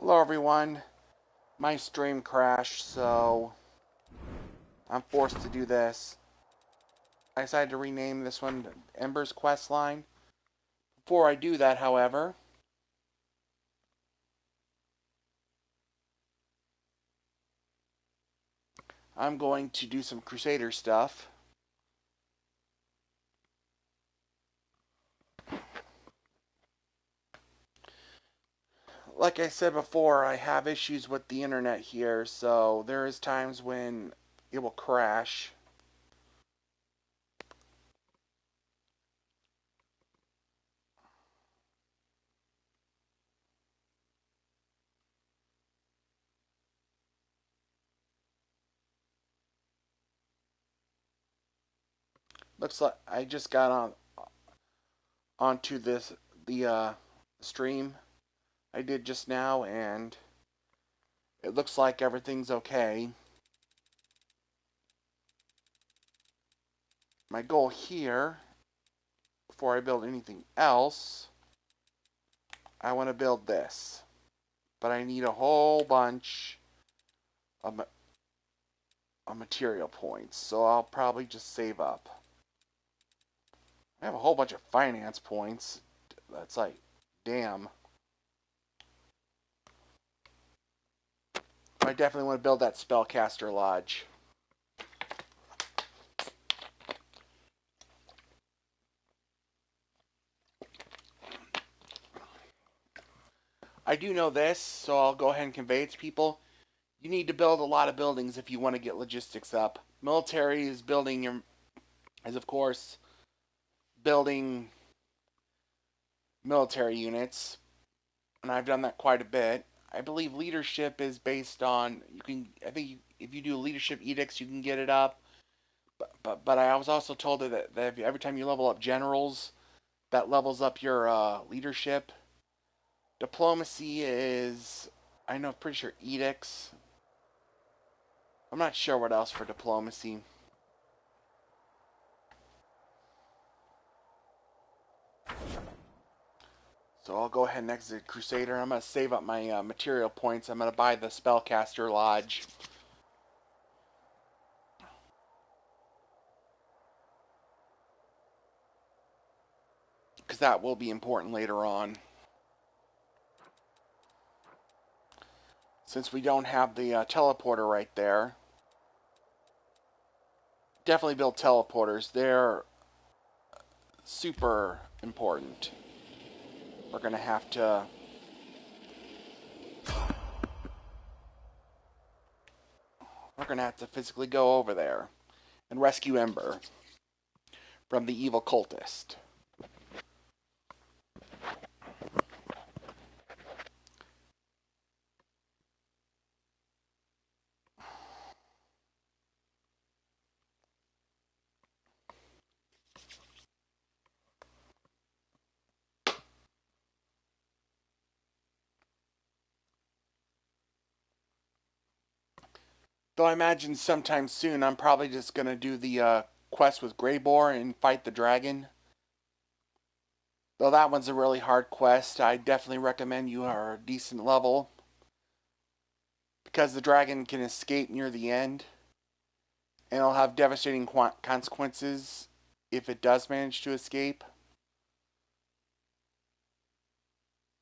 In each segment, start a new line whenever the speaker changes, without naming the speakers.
Hello everyone, my stream crashed, so I'm forced to do this. I decided to rename this one Ember's Quest Line. Before I do that, however, I'm going to do some Crusader stuff. Like I said before, I have issues with the internet here, so there is times when it will crash. Looks like I just got onto the stream I did just now, and it looks like everything's okay. My goal here, before I build anything else, I want to build this. But I need a whole bunch of material points, so I'll probably just save up. I have a whole bunch of finance points. That's like, damn. I definitely want to build that Spellcaster Lodge. I do know this, so I'll go ahead and convey it to people. You need to build a lot of buildings if you want to get logistics up. Military is of course building military units, and I've done that quite a bit. I believe leadership is based on if you do leadership edicts, you can get it up. But I was also told that every time you level up generals, that levels up your leadership. Diplomacy is, I know, pretty sure edicts. I'm not sure what else for diplomacy. So I'll go ahead and exit Crusader. I'm going to save up my material points. I'm going to buy the Spellcaster Lodge. Because that will be important later on. Since we don't have the teleporter right there. Definitely build teleporters. They're super important. We're going to have to physically go over there and rescue Ember from the evil cultist. Though I imagine sometime soon I'm probably just going to do the quest with Greybore and fight the dragon. Though that one's a really hard quest, I definitely recommend you are a decent level. Because the dragon can escape near the end. And it'll have devastating consequences if it does manage to escape.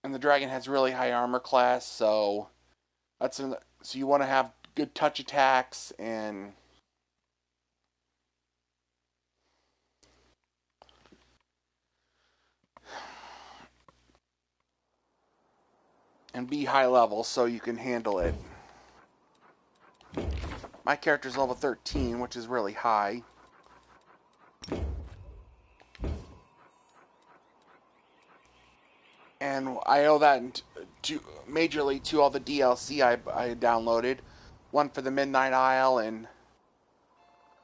And the dragon has really high armor class, so so you want to have good touch attacks and be high level so you can handle it. My character's level 13, which is really high. And I owe that majorly to all the DLC I downloaded. One for the Midnight Isle and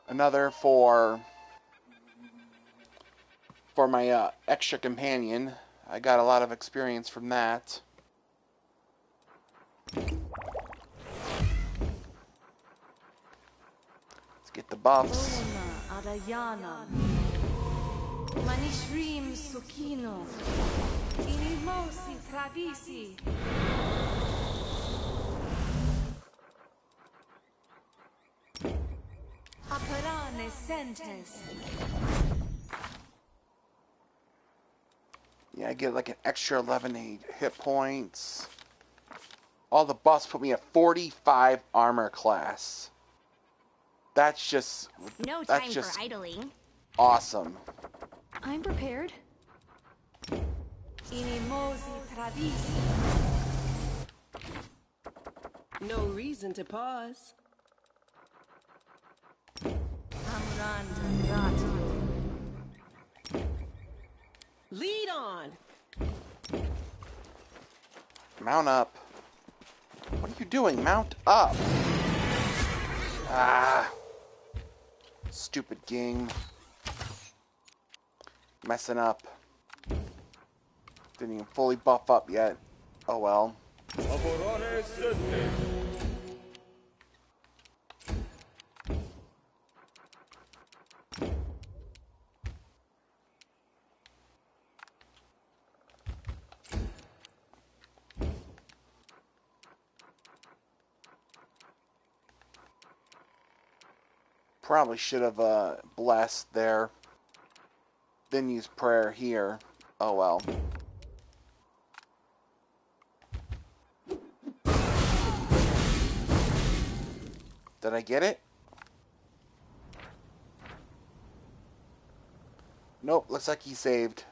another for my extra companion. I got a lot of experience from that. Let's get the buffs. Yeah, I get like an extra 11 hit points. All the buffs put me at 45 armor class. That's just
No time for idling.
Awesome.
I'm prepared.
No reason to pause. Lead on.
Mount up. What are you doing? Mount up. Ah. Stupid game. Messing up. Didn't even fully buff up yet. Oh well. Probably should have blessed there. Then use prayer here. Oh well. Did I get it? Nope, looks like he saved.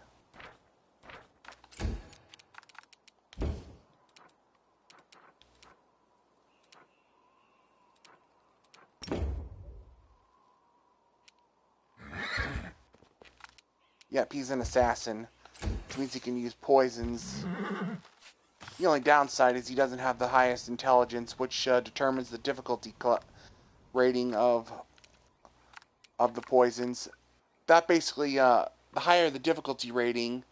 Yep, he's an assassin, which means he can use poisons. The only downside is he doesn't have the highest intelligence, which determines the difficulty rating of the poisons. That basically, the higher the difficulty rating,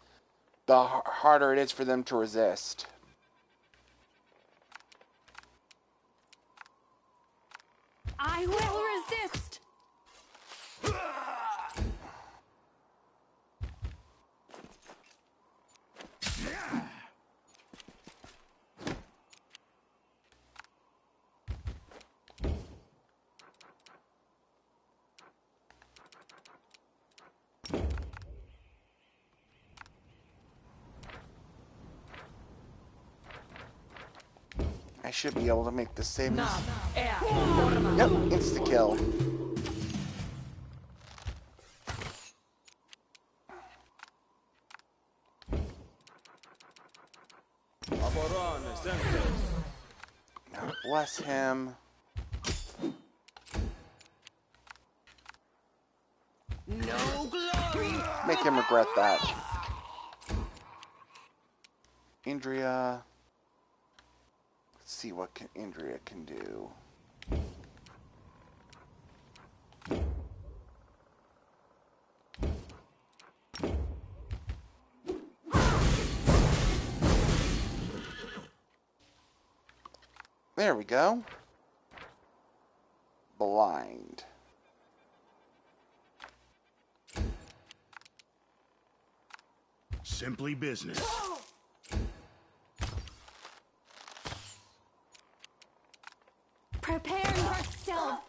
the harder it is for them to resist.
I will resist.
I should be able to make this savings. Yep, insta-kill. Now bless him.
No glory.
Make him regret that. Indria. Let's see what Indria can do. There we go. Blind.
Simply business.
Prepare yourself.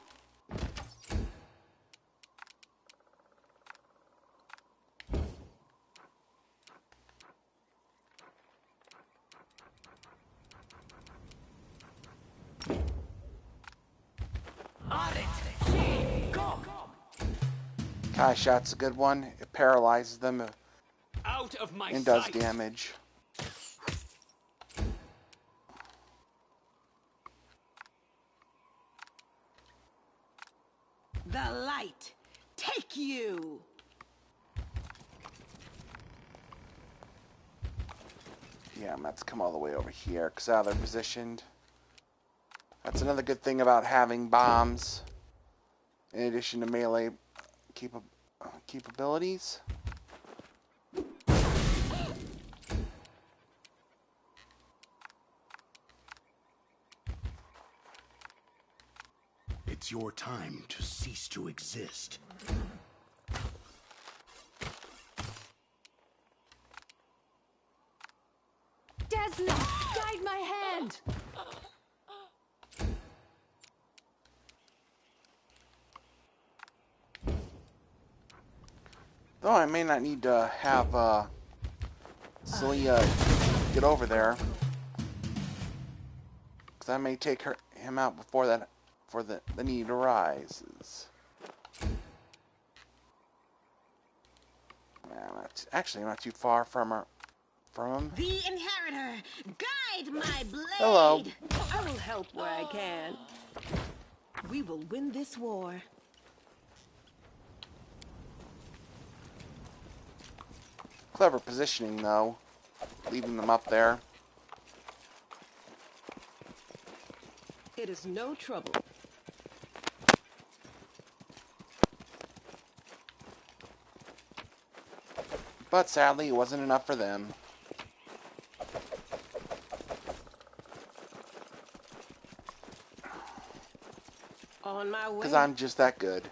Kai shot's a good one. It paralyzes them
Out of my
and does
sight.
damage.
The light. Take you.
Yeah, I'm going to have to come all the way over here because how they're positioned. That's another good thing about having bombs, in addition to melee capabilities.
It's your time to cease to exist.
Desmond, guide my hand.
Though I may not need to have Celia get over there, because I may take him out before that, for the need arises. Actually, I'm not too far from him.
The inheritor, guide my
Hello.
blade. I will help where I can. We will win this war.
Clever positioning, though, leaving them up there.
It is no trouble.
But sadly, it wasn't enough for them.
On my way.
Because I'm just that good.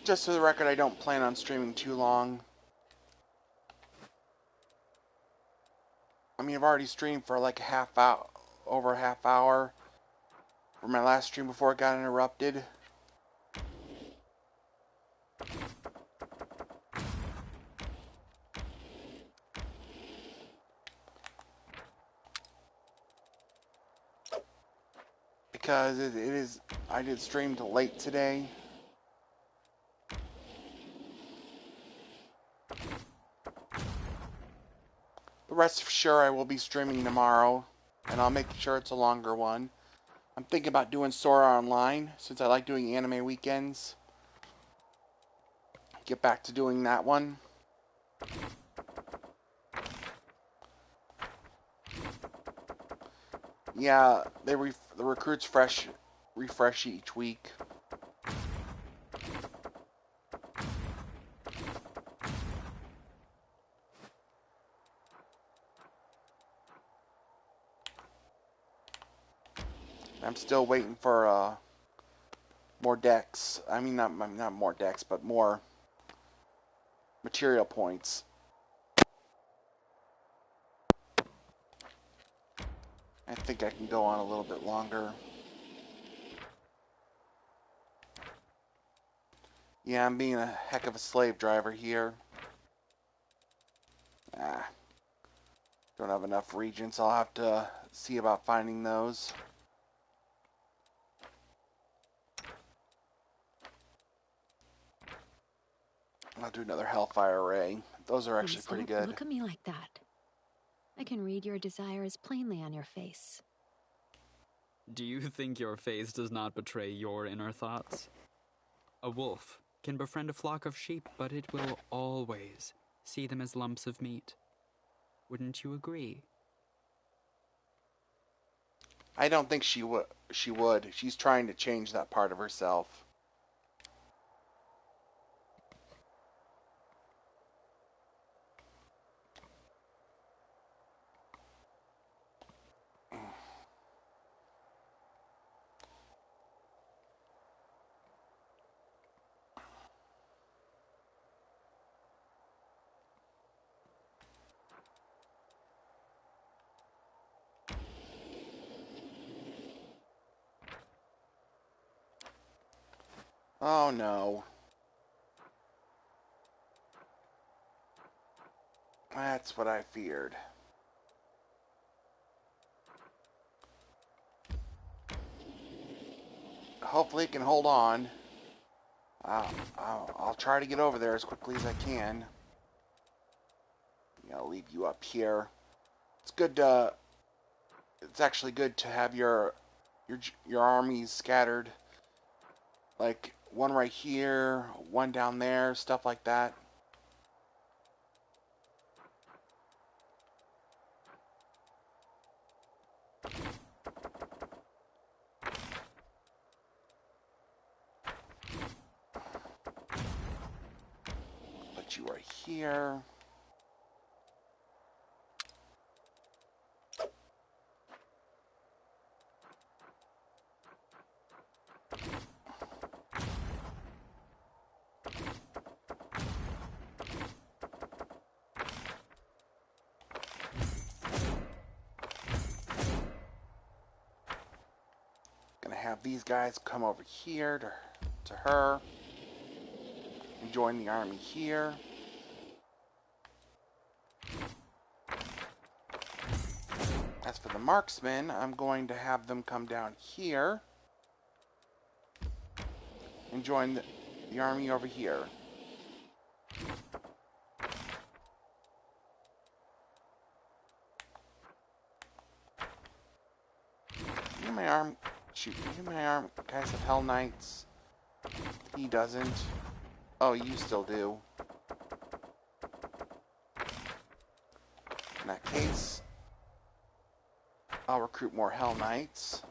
Just for the record, I don't plan on streaming too long. I mean, I've already streamed for like a half hour, over a half hour, for my last stream before it got interrupted. Because I did stream till late today. The rest for sure I will be streaming tomorrow, and I'll make sure it's a longer one. I'm thinking about doing Sora Online, since I like doing anime weekends. Get back to doing that one. Yeah, the recruits refresh each week. I'm still waiting for more decks. I mean, not more decks, but more material points. I think I can go on a little bit longer. Yeah, I'm being a heck of a slave driver here. Ah, don't have enough regions. I'll have to see about finding those. I'll do another Hellfire Ray. Those are actually
Please
pretty
don't
good.
look at me like that. I can read your desire as plainly on your face.
Do you think your face does not betray your inner thoughts? A wolf can befriend a flock of sheep, but it will always see them as lumps of meat. Wouldn't you agree?
I don't think she would. She's trying to change that part of herself. Oh no. That's what I feared. Hopefully it can hold on. I'll try to get over there as quickly as I can. I'll leave you up here. It's good to... It's actually good to have your armies scattered. Like, one right here, one down there, stuff like that. Put you right here. Gonna have these guys come over here to her and join the army here. As for the marksmen, I'm going to have them come down here and join the army over here. You my arm... Shoot, you my arm... Guys have Hell Knights. He doesn't. Oh, you still do. In that case, I'll recruit more Hell Knights.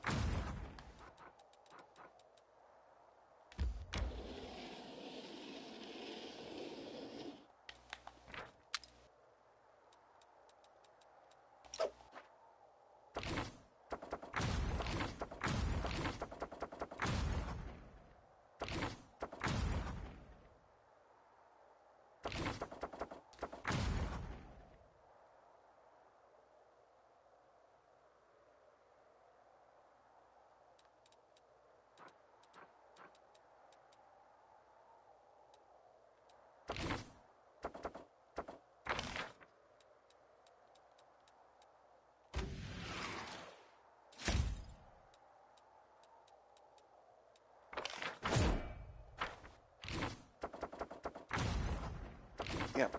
Yep,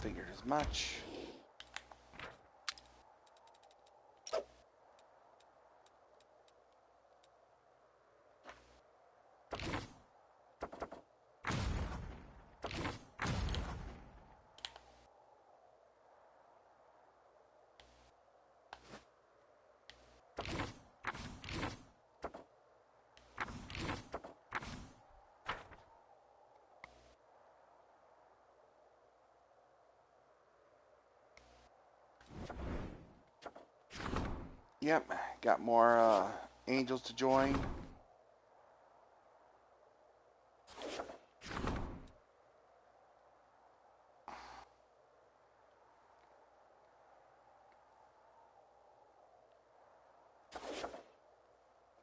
figured as much. Yep, got more angels to join.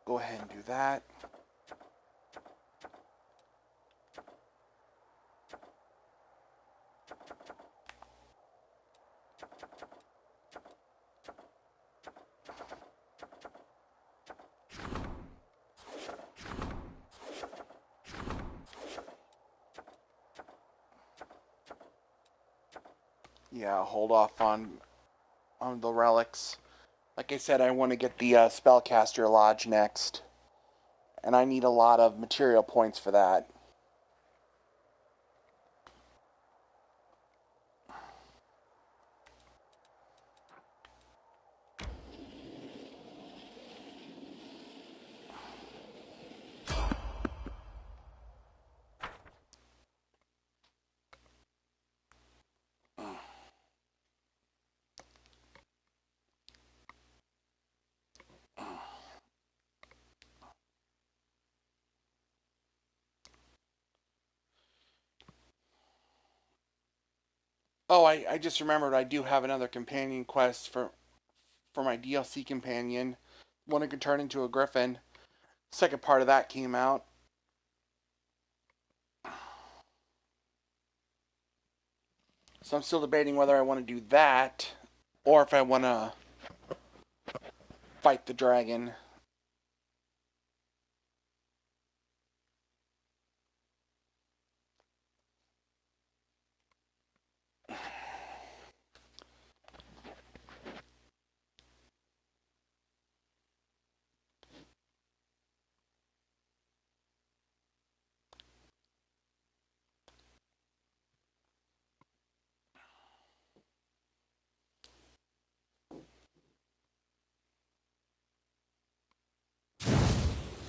Go ahead and do that. Yeah, I'll hold off on the relics. Like I said, I want to get the Spellcaster Lodge next. And I need a lot of material points for that. Oh, I just remembered I do have another companion quest for my DLC companion. One who can turn into a griffin. Second part of that came out. So I'm still debating whether I want to do that or if I want to fight the dragon.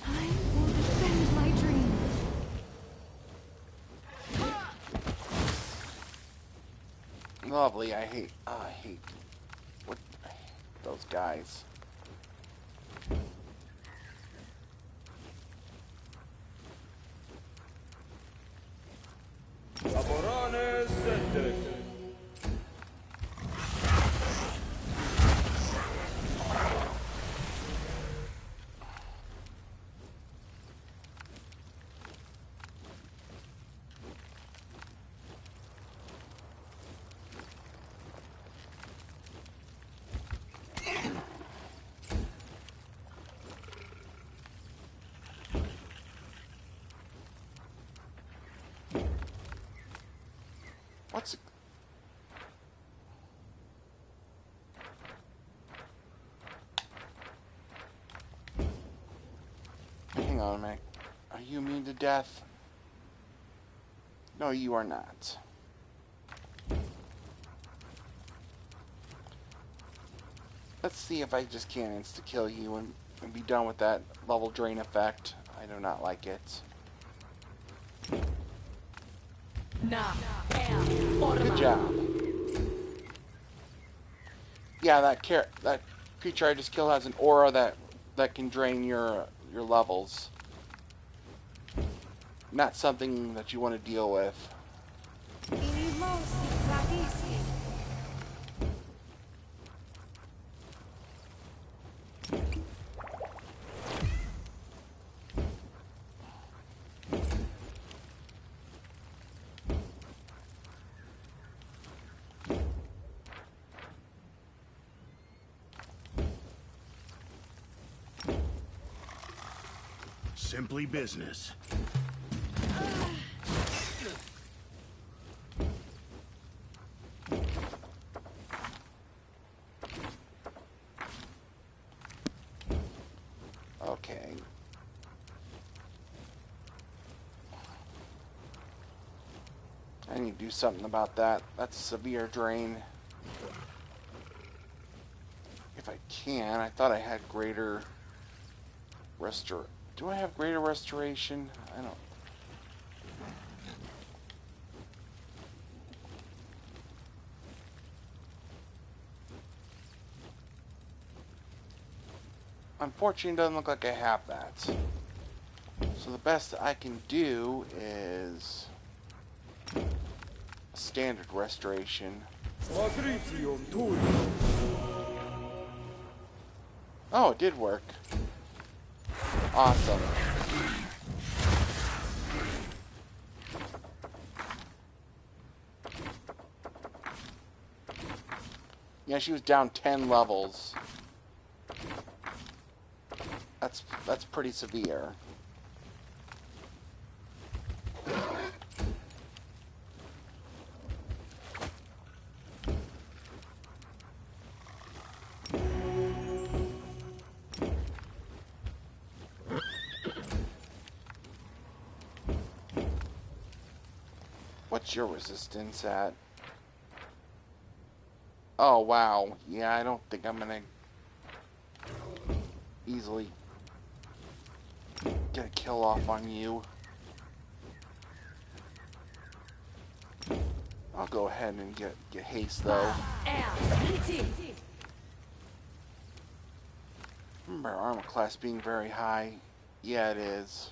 I will defend my dream.
Lovely. I hate what those guys. What's Hang on a minute. Are you immune to death? No, you are not. Let's see if I just can't insta-kill you and be done with that level drain effect. I do not like it. Good job. Yeah, that creature I just killed has an aura that can drain your levels. Not something that you want to deal with.
Simply business.
Okay. I need to do something about that. That's a severe drain. If I can, I thought I had greater Do I have greater restoration? I don't. Unfortunately, it doesn't look like I have that. So the best I can do is standard restoration. Oh, it did work. Awesome. Yeah, she was down 10 levels. That's pretty severe. What's your resistance at? Oh, wow. Yeah, I don't think I'm gonna easily get a kill off on you. I'll go ahead and get haste though. Remember armor class being very high? Yeah, it is.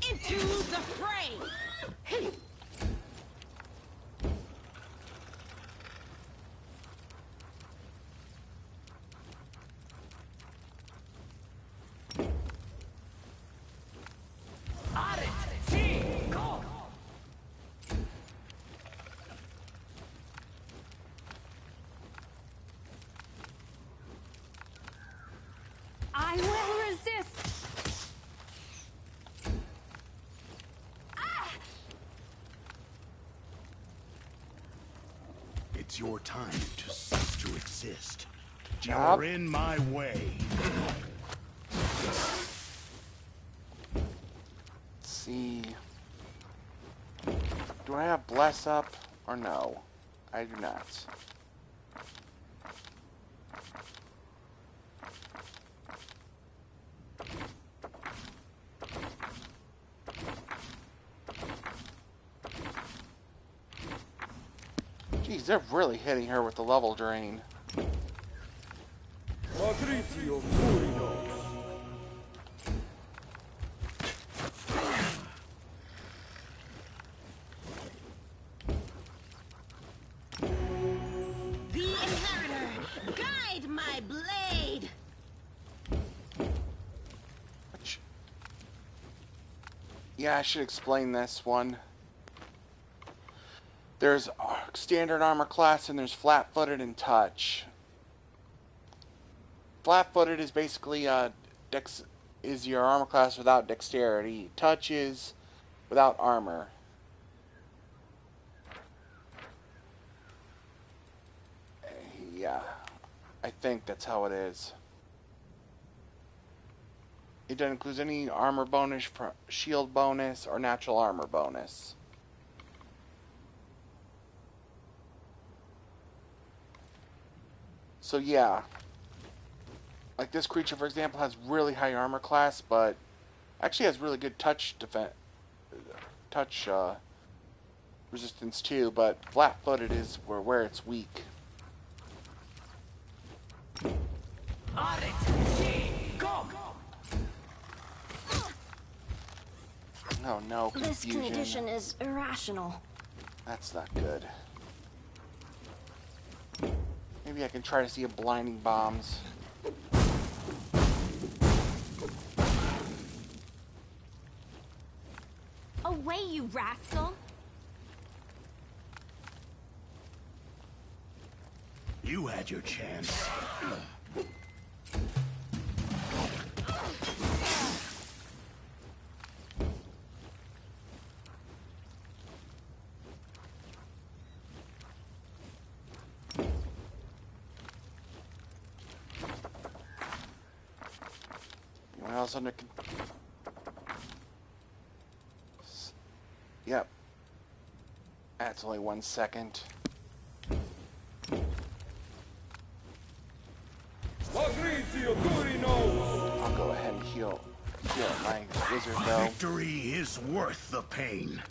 Into the fray!
I will resist!
It's your time to cease to exist.
Job.
You're in my way.
Let's see. Do I have bless up or no? I do not. Jeez, they're really hitting her with the level drain.
The Inheritor, guide my blade!
Which... Yeah, I should explain this one. There's standard armor class and there's flat-footed and touch. Flat-footed is basically is your armor class without dexterity. Touch is without armor. Yeah, I think that's how it is. It doesn't include any armor bonus, shield bonus, or natural armor bonus. So yeah, like this creature, for example, has really high armor class, but actually has really good touch resistance too. But flat-footed is where it's weak. Oh no,
This
confusion.
condition is irrational.
That's not good. Maybe I can try to see a blinding bombs.
Away, you rascal!
You had your chance.
Anyone else under? Yep. That's only 1 second. I'll go ahead and heal my wizard though.
Victory is worth the pain.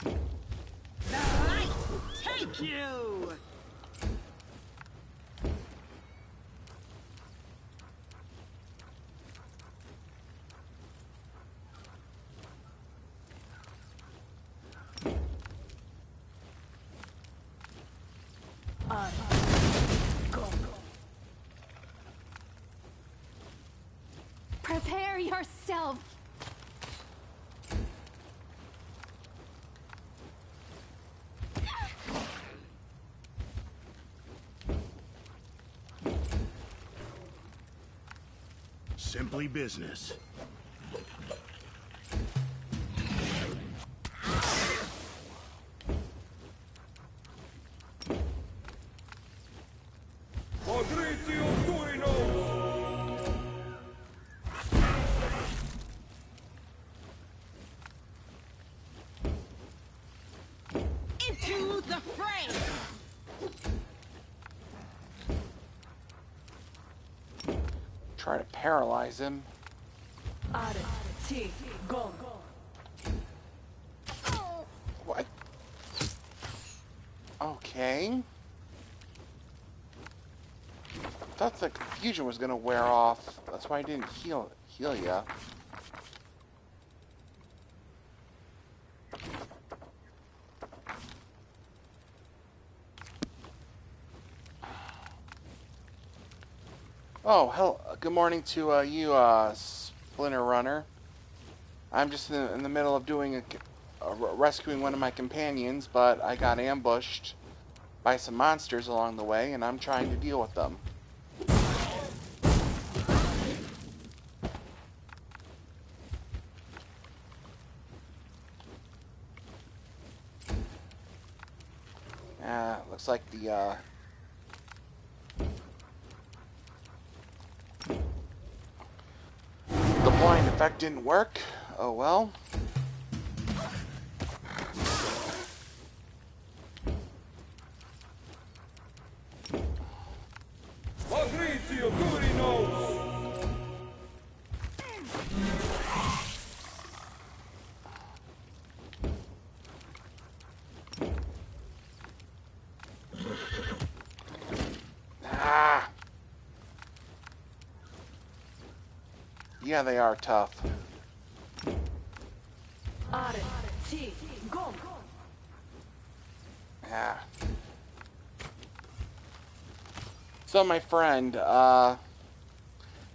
Right, take you!
Prepare yourself!
Simply business.
Try to paralyze him. What? Okay. Thought the confusion was gonna wear off. That's why I didn't heal ya. Oh, hell! Good morning to you, Splinter Runner. I'm just in the middle of doing rescuing one of my companions, but I got ambushed by some monsters along the way, and I'm trying to deal with them. Looks like the blind effect didn't work. Oh well. Ah! Yeah, they are tough. Yeah. So, my friend, how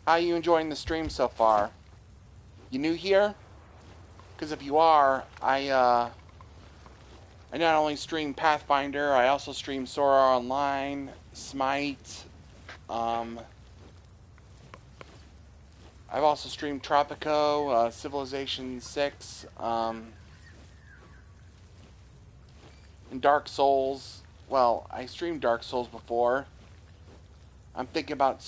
are you enjoying the stream so far? You new here? Because if you are, I not only stream Pathfinder, I also stream Sora Online, Smite, I've also streamed Tropico, Civilization 6, and Dark Souls. Well, I streamed Dark Souls before. I'm thinking about,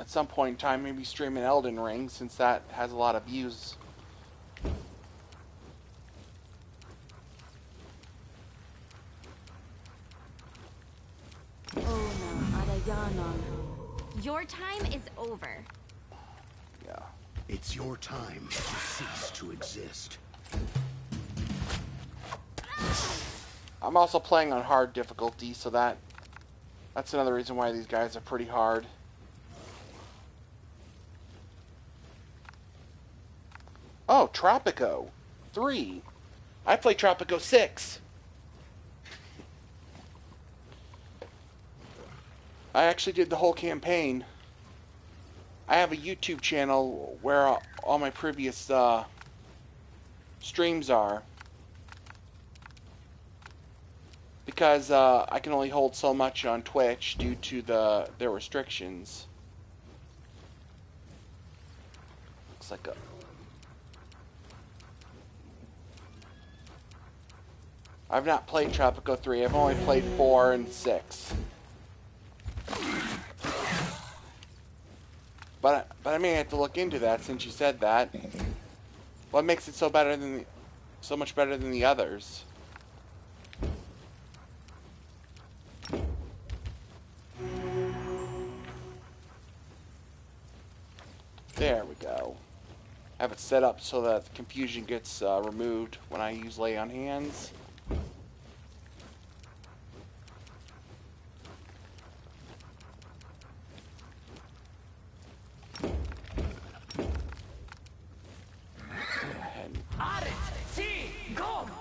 at some point in time, maybe streaming Elden Ring, since that has a lot of views.
Your time is over.
Yeah.
It's your time to cease to exist.
I'm also playing on hard difficulty, so that's another reason why these guys are pretty hard. Oh, Tropico 3. I played Tropico 6. I actually did the whole campaign. I have a YouTube channel where all my previous streams are. Because I can only hold so much on Twitch due to their restrictions. Looks like a... I've not played Tropico 3. I've only played 4 and 6. But I may have to look into that since you said that. What makes it so much better than the others? There we go. Have it set up so that the confusion gets removed when I use lay on hands.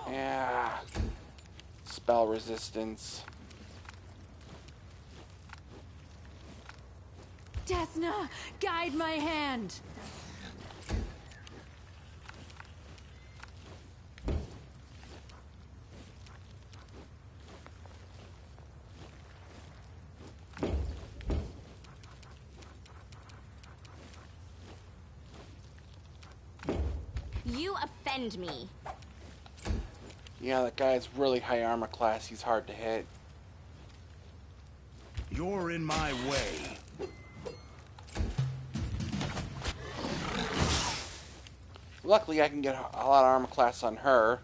Yeah. Spell resistance.
Desna, guide my hand.
You offend me.
Yeah, that guy's really high armor class. He's hard to hit.
You're in my way.
Luckily, I can get a lot of armor class on her.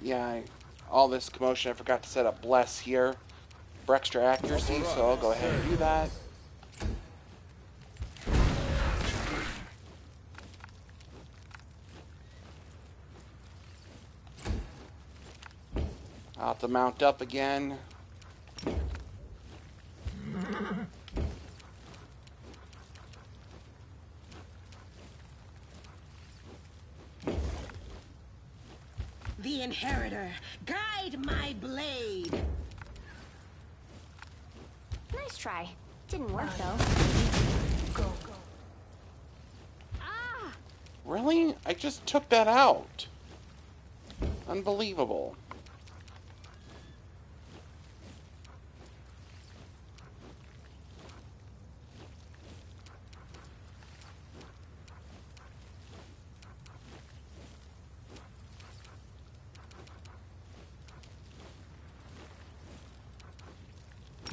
Yeah, all this commotion, I forgot to set up Bless here for extra accuracy, so I'll go ahead and do that. I'll have to mount up again.
The Inheritor, guide my blade.
Nice try. Didn't work though.
Go.
Ah!
Really? I just took that out. Unbelievable.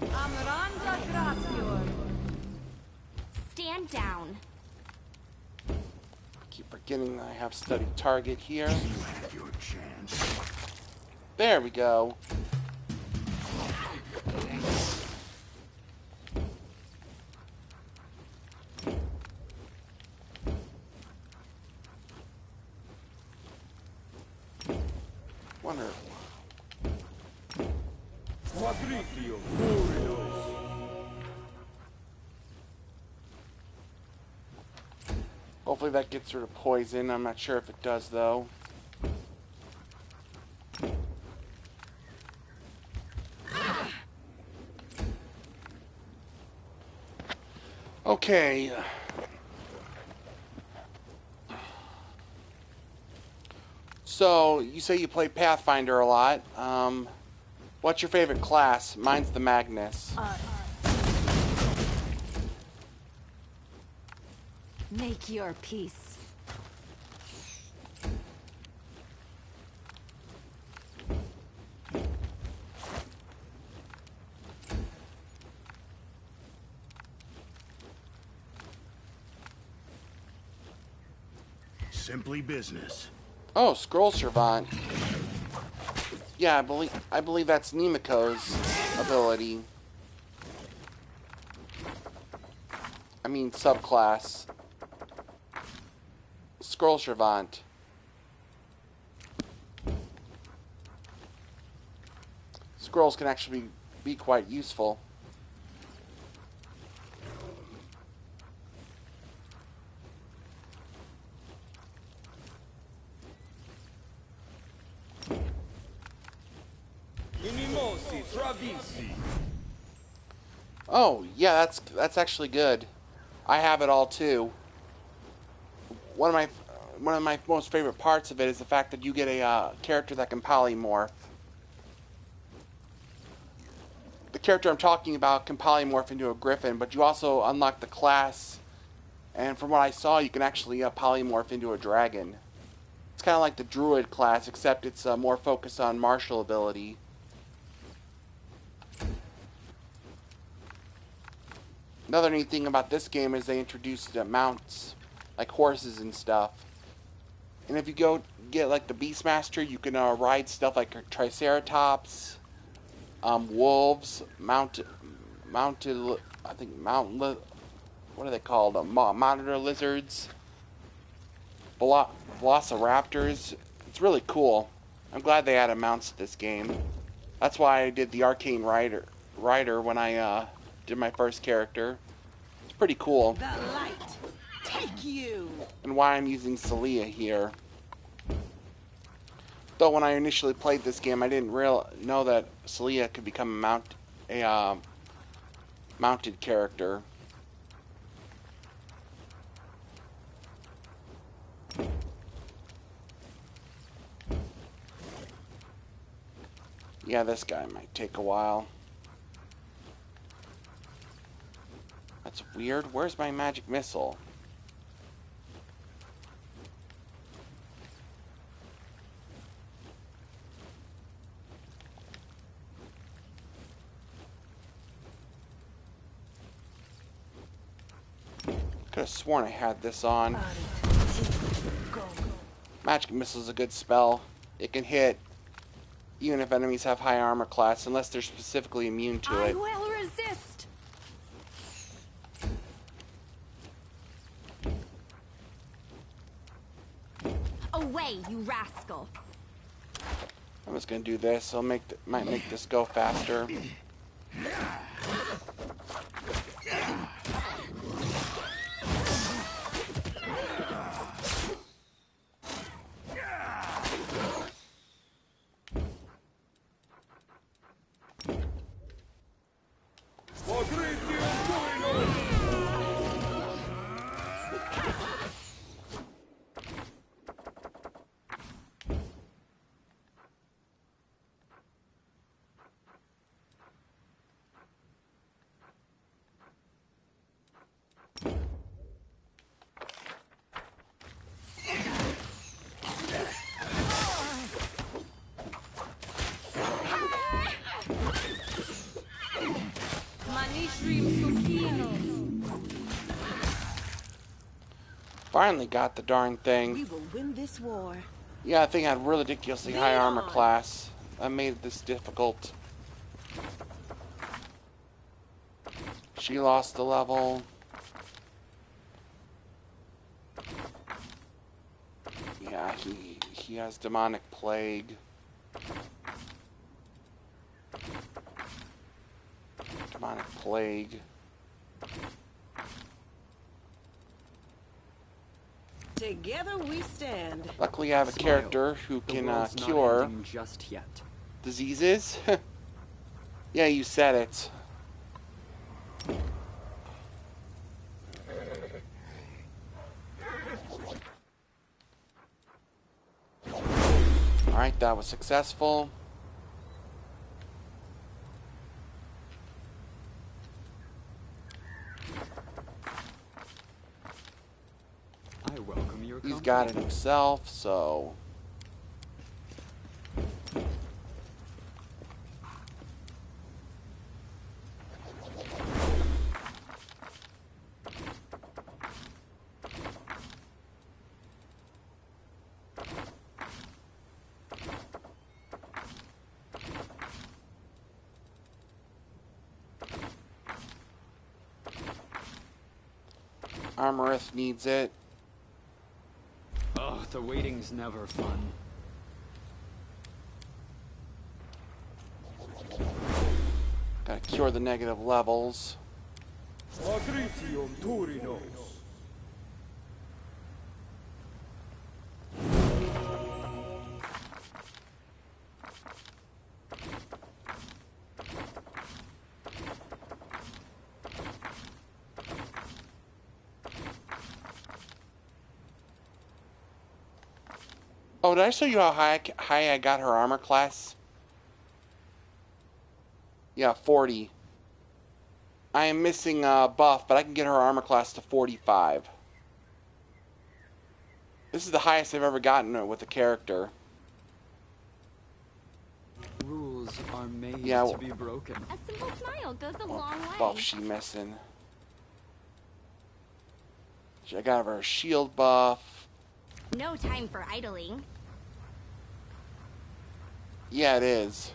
Amranda Gratior.
Stand down.
Keep forgetting I have study target here.
You had your chance.
There we go. Wonder. Hopefully that gets rid of poison. I'm not sure if it does though. Okay. So, you say you play Pathfinder a lot. What's your favorite class? Mine's the Magnus.
Make your peace.
Simply business.
Oh, Scroll Servant. Yeah, I believe that's Nemiko's ability. I mean subclass. Scroll Servant. Scrolls can actually be quite useful. Oh, yeah, that's actually good. I have it all too. One of my most favorite parts of it is the fact that you get a character that can polymorph. The character I'm talking about can polymorph into a griffin, but you also unlock the class, and from what I saw, you can actually polymorph into a dragon. It's kind of like the druid class, except it's more focused on martial ability. Another neat thing about this game is they introduced mounts, like horses and stuff. And if you go get like the Beastmaster, you can ride stuff like Triceratops, wolves, mounted, I think what are they called? Monitor lizards, velociraptors. It's really cool. I'm glad they added mounts to this game. That's why I did the Arcane Rider when I did my first character. It's pretty cool.
The light, take you.
And why I'm using Celia here. Though when I initially played this game, I didn't know that Celia could become a mounted character. Yeah, this guy might take a while. That's weird. Where's my magic missile? Could have sworn I had this on. Magic missile is a good spell. It can hit even if enemies have high armor class, unless they're specifically immune to
I
it.
will resist. Away, you rascal.
I'm just gonna do this. I'll might make this go faster. Finally got the darn thing.
We will win this war.
Yeah, I think I had ridiculously high armor class. That made this difficult. She lost the level. Yeah, he has demonic plague. Demonic plague.
Together we stand.
Luckily, I have a
Smile.
character who
The
can
world's not
cure
ending just yet.
diseases. Yeah, you said it. Alright, that was successful.
I welcome your
He's
company.
got it himself, so... Armorith needs it.
Oh, the waiting's never fun.
Gotta cure the negative levels. Oh, did I show you how high I got her armor class? Yeah, 40. I am missing a buff, but I can get her armor class to 45. This is the highest I've ever gotten with a character.
Rules are made
Yeah,
to be broken.
A simple smile goes a long way.
Buff she missing. I got her a shield buff.
No time for idling.
Yeah, it is.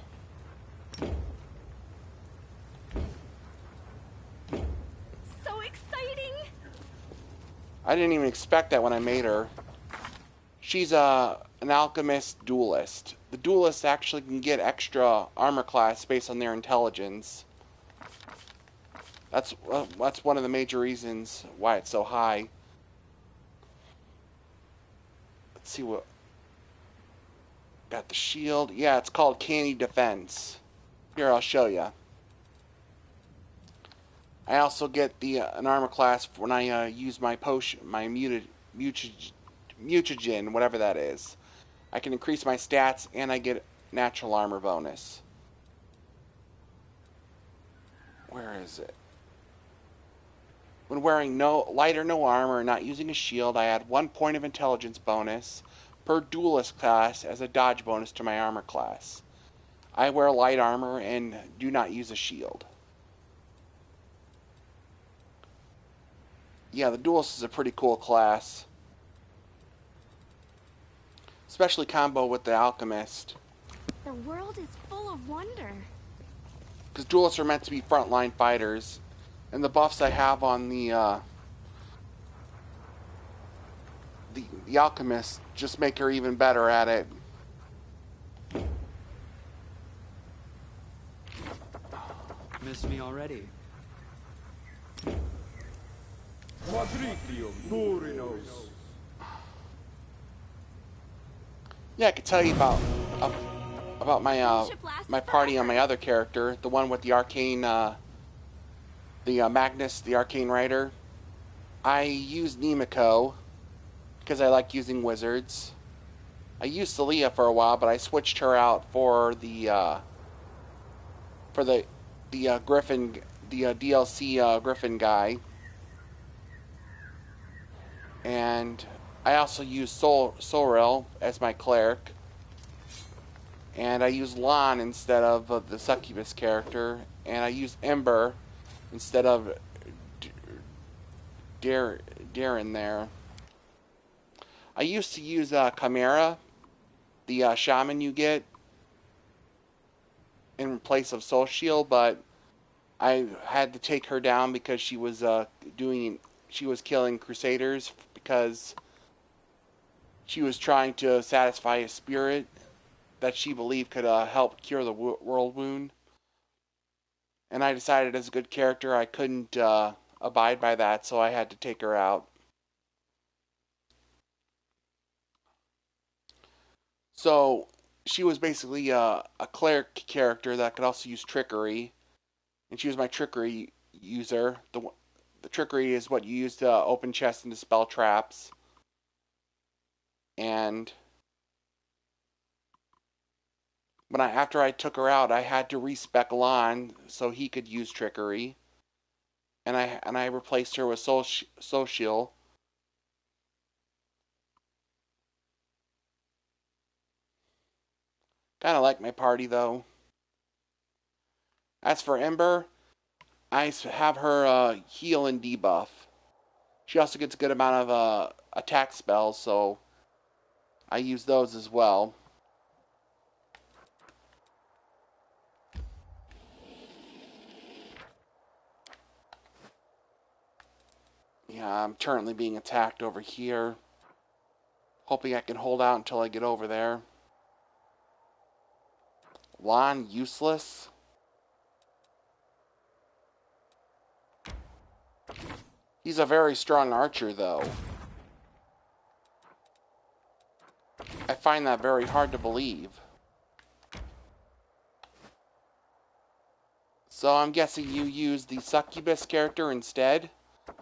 So exciting!
I didn't even expect that when I made her. She's an alchemist duelist. The duelists actually can get extra armor class based on their intelligence. That's one of the major reasons why it's so high. Let's see what... Got the shield. Yeah, it's called Candy Defense. Here, I'll show you. I also get the an armor class when I use my potion, my mutagen, whatever that is. I can increase my stats and I get natural armor bonus. Where is it? When wearing light or no armor and not using a shield, I add 1 point of intelligence bonus per duelist class as a dodge bonus to my armor class. I wear light armor and do not use a shield. Yeah, the duelist is a pretty cool class. Especially combo with the alchemist.
The world is full of wonder.
Because duelists are meant to be frontline fighters, and the buffs I have on the alchemist just make her even better at it.
Miss me already?
Yeah, I could tell you about my party on my other character, the one with the arcane, Magnus, the arcane rider. I use Nemiko because I like using wizards. I used Celia for a while, but I switched her out for the Griffin, the DLC Griffin guy, and I also use Sorel as my cleric, and I use Lon instead of the Succubus character, and I use Ember instead of Darren there. I used to use Chimera, the shaman you get, in place of Soul Shield, but I had to take her down because she was killing Crusaders because she was trying to satisfy a spirit that she believed could help cure the world wound. And I decided as a good character I couldn't abide by that, so I had to take her out. So she was basically a cleric character that could also use trickery, and she was my trickery user. The trickery is what you use to open chests and dispel traps. And after I took her out, I had to respec Lon so he could use trickery, and I replaced her with Social. Kind of like my party though. As for Ember, I have her heal and debuff. She also gets a good amount of attack spells, so I use those as well. Yeah, I'm currently being attacked over here. Hoping I can hold out until I get over there. Lon useless. He's a very strong archer though. I find that very hard to believe. So I'm guessing you use the Succubus character instead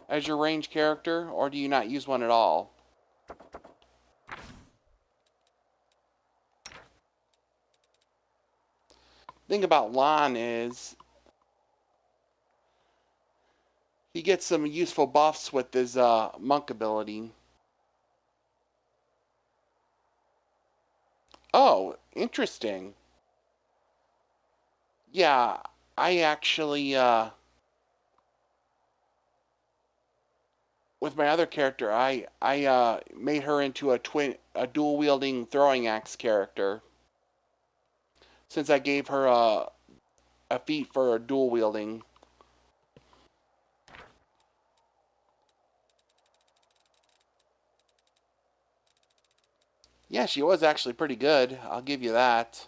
as your range character, or do you not use one at all? Thing about Lon is he gets some useful buffs with his monk ability. Oh, interesting. Yeah, I actually with my other character, I made her into a dual wielding throwing axe character since I gave her a feat for dual wielding. Yeah, she was actually pretty good. I'll give you that.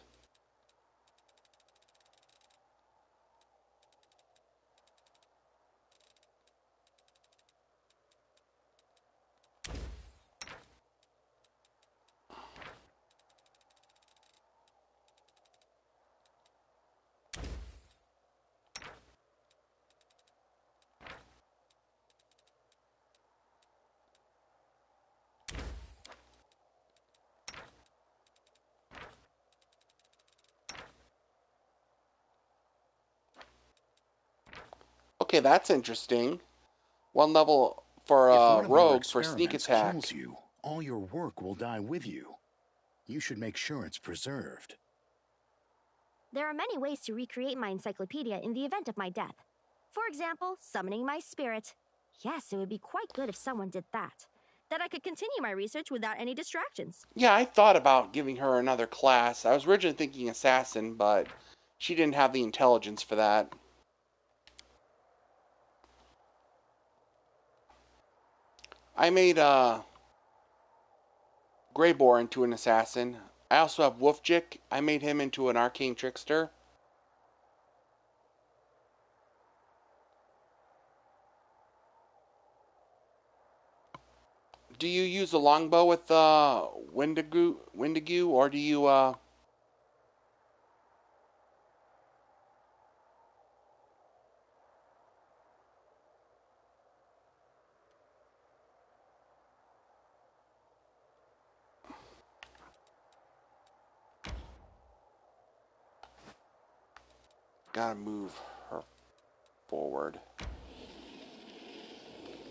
Okay, that's interesting. One level for
If one of your
rogue for sneak
experiments
attack.
kills you, all your work will die with you. You should make sure it's preserved.
There are many ways to recreate my encyclopedia in the event of my death. For example, summoning my spirit. Yes, it would be quite good if someone did that. that I could continue my research without any distractions.
Yeah, I thought about giving her another class. I was originally thinking assassin, but she didn't have the intelligence for that. I made Greybore into an assassin. I also have Wolfjik. I made him into an arcane trickster. Do you use a longbow with Windigo, or do you gotta move her forward?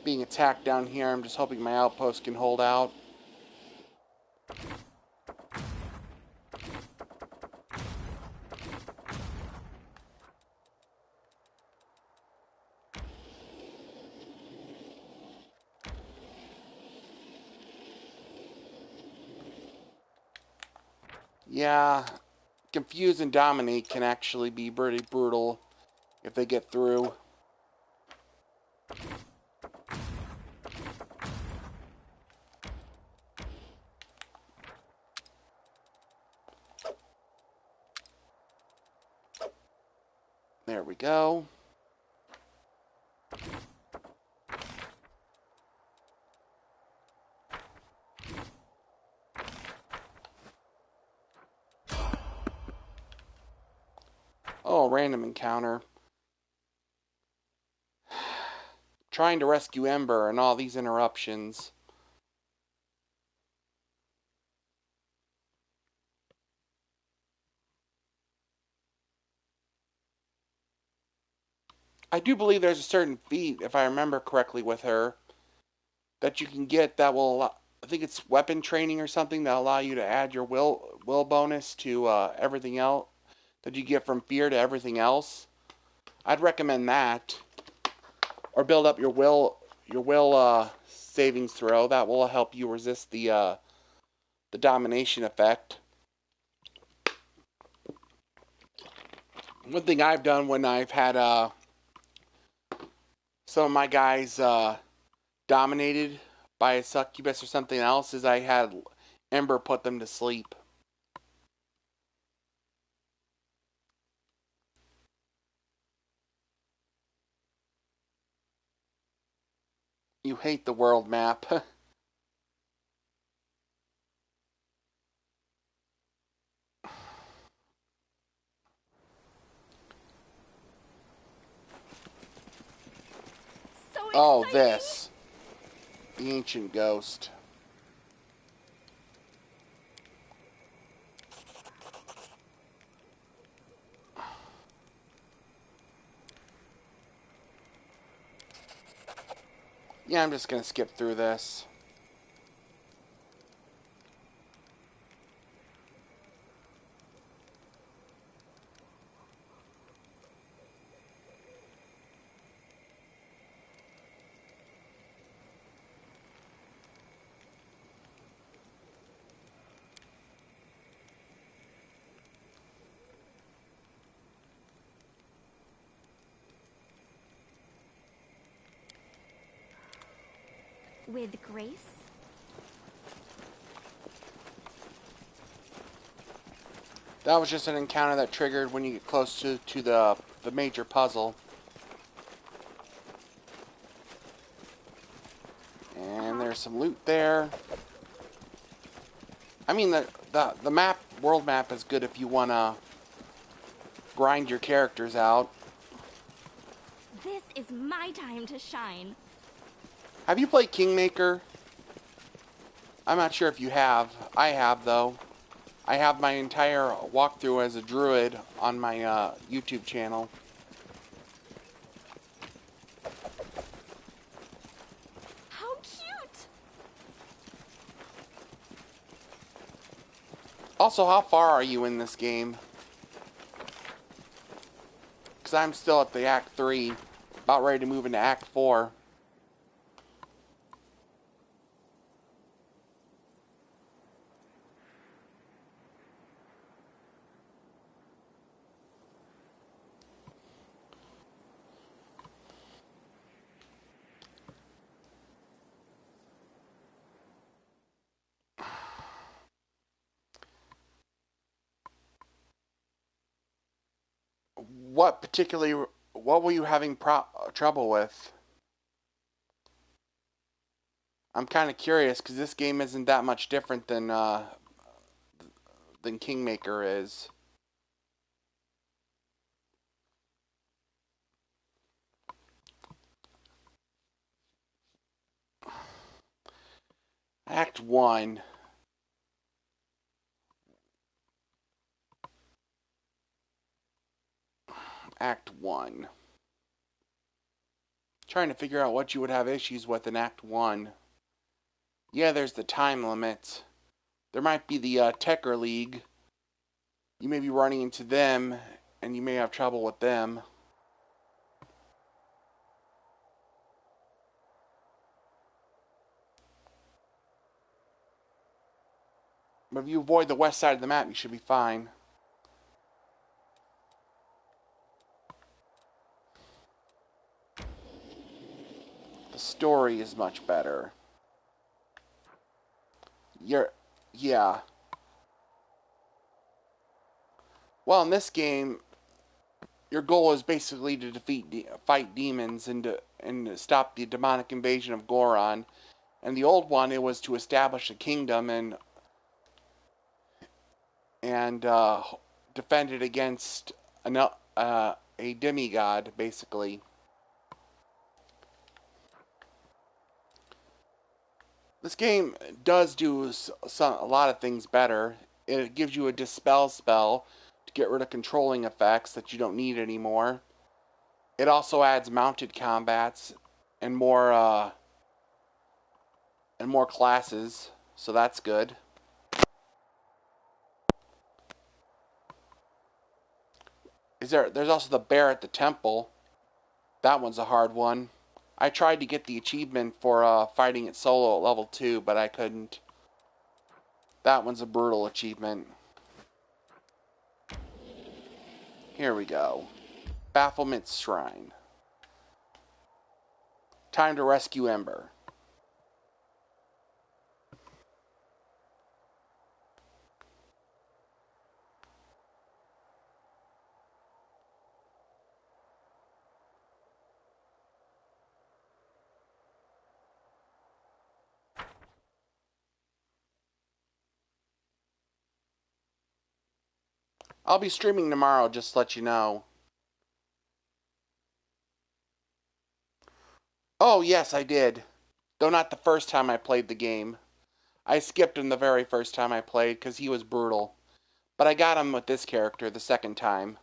Being attacked down here, I'm just hoping my outpost can hold out. Yeah, confuse and dominate can actually be pretty brutal if they get through. There we go. Oh, random encounter. Trying to rescue Ember and all these interruptions. I do believe there's a certain feat, if I remember correctly, with her that you can get that will allow, I think it's weapon training or something that allow you to add your will bonus to everything else that you get from fear to everything else. I'd recommend that, or build up your will savings throw. That will help you resist the domination effect. One thing I've done when I've had some of my guys dominated by a succubus or something else is I had Ember put them to sleep. You hate the world map.
So
Oh,
exciting!
this. The ancient ghost. Yeah, I'm just gonna skip through this.
With grace?
That was just an encounter that triggered when you get close to the major puzzle. And there's some loot there. I mean, the map, world map is good if you want to grind your characters out.
This is my time to shine.
Have you played Kingmaker? I'm not sure if you have. I have, though. I have my entire walkthrough as a druid on my YouTube channel.
How cute!
Also, how far are you in this game? Because I'm still at the Act 3, about ready to move into Act 4. what were you having trouble with? I'm kind of curious because this game isn't that much different than Kingmaker is. Act 1. Act 1. Trying to figure out what you would have issues with in Act 1. Yeah, there's the time limit. There might be the Techer League. You may be running into them, and you may have trouble with them. But if you avoid the west side of the map, you should be fine. The story is much better. Yeah. Well, in this game, your goal is basically to fight demons and to stop the demonic invasion of Goron. And the old one, it was to establish a kingdom and defend it against a demigod, basically. This game does do a lot of things better. It gives you a dispel spell to get rid of controlling effects that you don't need anymore. It also adds mounted combats and more classes, so that's good. There's also the bear at the temple. That one's a hard one. I tried to get the achievement for fighting it solo at level 2, but I couldn't. That one's a brutal achievement. Here we go. Bafflement's Shrine. Time to rescue Ember. I'll be streaming tomorrow, just to let you know. Oh, yes, I did. Though not the first time I played the game. I skipped him the very first time I played because he was brutal. But I got him with this character the second time.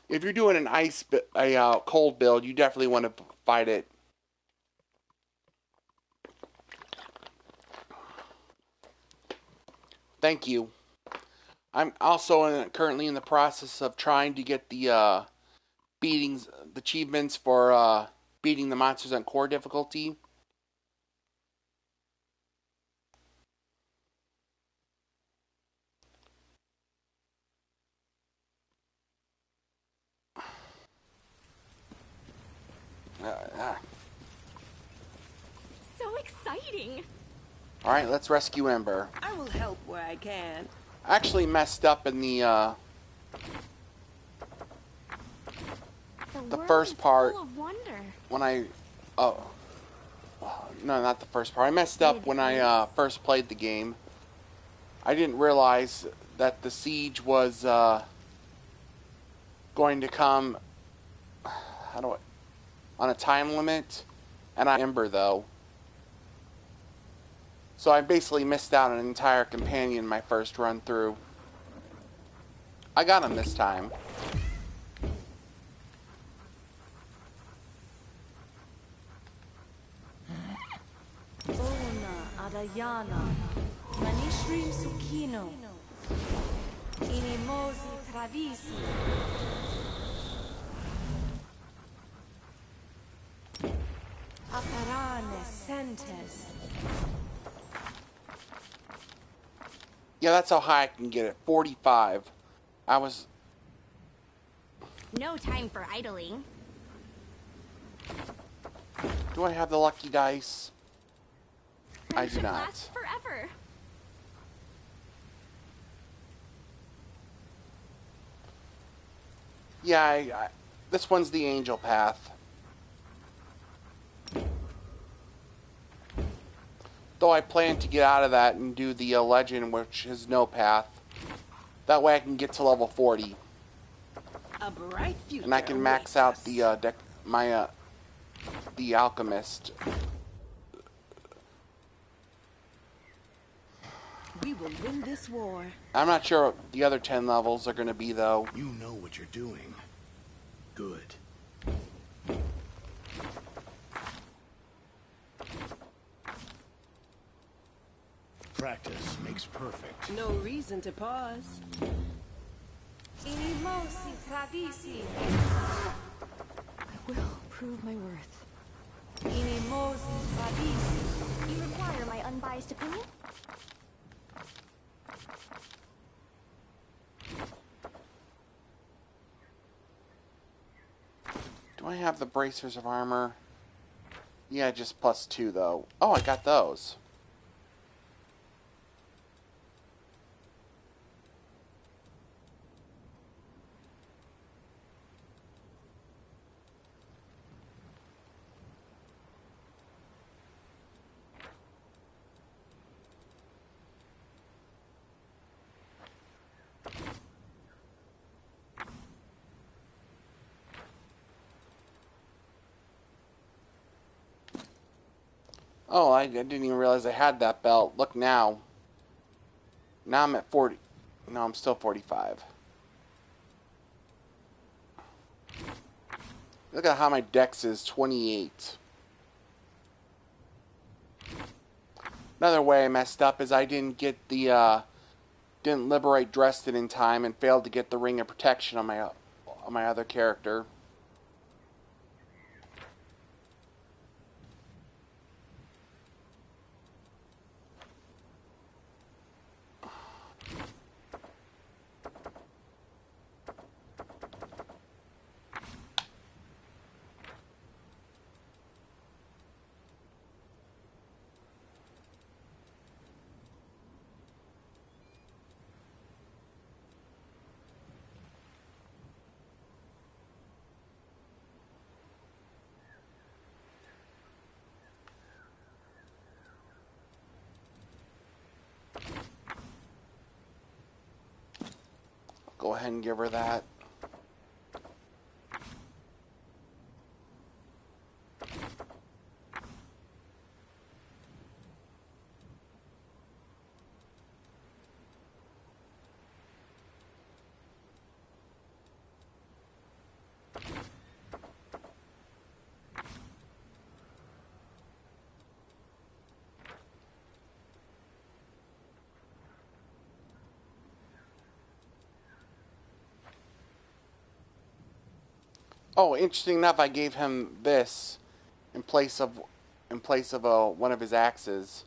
If you're doing a cold build, you definitely want to fight it. Thank you. I'm also currently in the process of trying to get the achievements for beating the monsters on core difficulty.
So exciting!
Alright, let's rescue Ember.
I will help where I can.
I actually messed up in the first part
full of wonder.
when I... Oh. No, not the first part. I messed up when I first played the game. I didn't realize that the siege was going to come... on a time limit, and I Ember though. So I basically missed out on an entire companion my first run through. I got him this time.
Ona Adayana Manishrim Sukino Inimosi Travisi Aparane Sentes.
Yeah, that's how high I can get it. 45. I was...
No time for idling.
Do I have the lucky dice? I do
Friendship
not.
lasts forever.
Yeah, this one's the angel path. Though I plan to get out of that and do the legend, which is no path. That way I can get to level 40.
A bright future
And I can max
awaits
out
us.
the the alchemist.
We will win this war.
I'm not sure what the other 10 levels are going to be, though.
You know what you're doing. Good. Practice makes perfect.
No reason to pause.
Inimosi travisi.
I will prove my worth.
Inimosi travisi.
You require my unbiased opinion?
Do I have the bracers of armor? Yeah, just +2, though. Oh, I got those. Oh, I didn't even realize I had that belt. Look now. Now I'm at 40. No, I'm still 45. Look at how my dex is 28. Another way I messed up is I didn't get the didn't liberate Dresden in time and failed to get the Ring of Protection on my other character. Go ahead and give her that. Oh, interesting enough, I gave him this in place of one of his axes.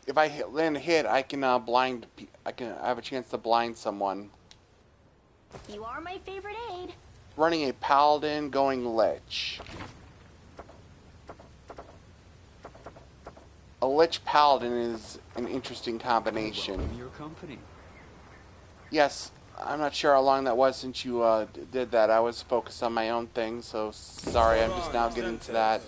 If I land a hit, I can blind. I have a chance to blind someone.
You are my favorite aide.
Running a paladin, going lich. A lich paladin is an interesting combination.
Welcome your company.
Yes, I'm not sure how long that was since you did that. I was focused on my own thing, so sorry. I'm just now getting to that.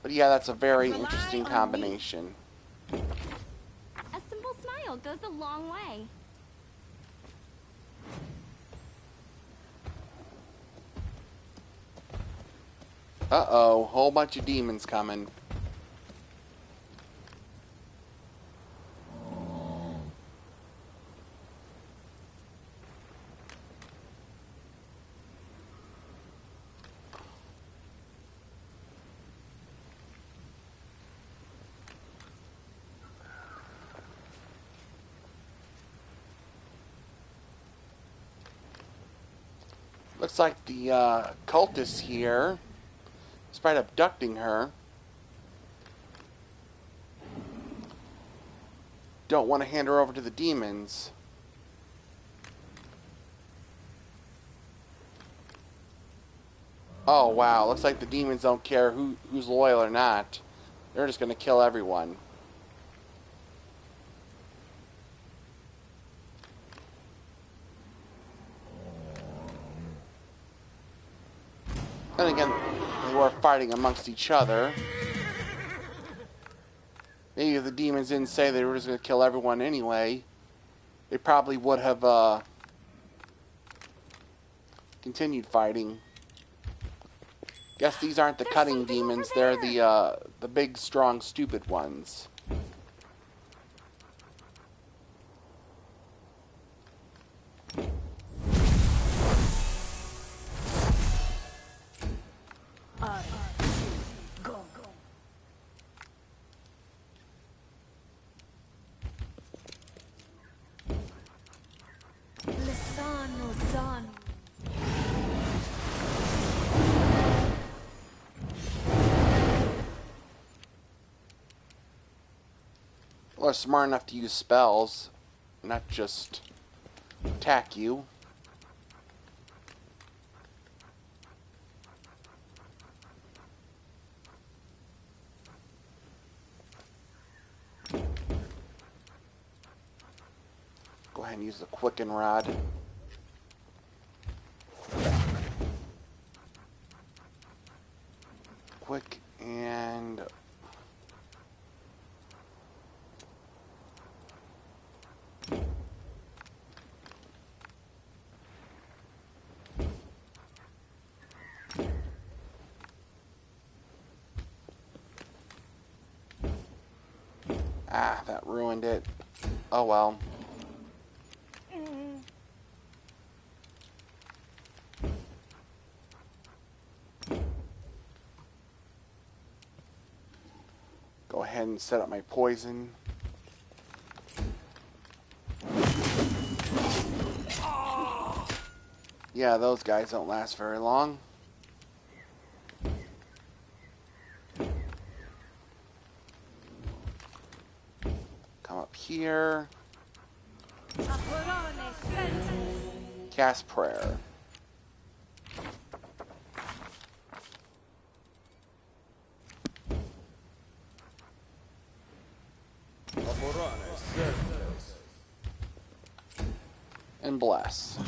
But yeah, that's a very interesting combination.
A simple smile goes a long way.
Uh-oh, whole bunch of demons coming. Looks like the cultists here, despite abducting her, don't want to hand her over to the demons. Oh wow, looks like the demons don't care who's loyal or not. They're just going to kill everyone. Then again, they were fighting amongst each other. Maybe if the demons didn't say they were just going to kill everyone anyway, they probably would have continued fighting. Guess these aren't the
There's
cutting
something
demons.
over
They're
there.
the big, strong, stupid ones.
Lissano Dan.
Well, they're smart enough to use spells, not just attack you. Go ahead and use the Quicken Rod. Quick and... Ah, that ruined it. Oh well. Go ahead and set up my poison. Yeah, those guys don't last very long. Come up here.
Aporone Sentinels.
Cast Prayer. And bless.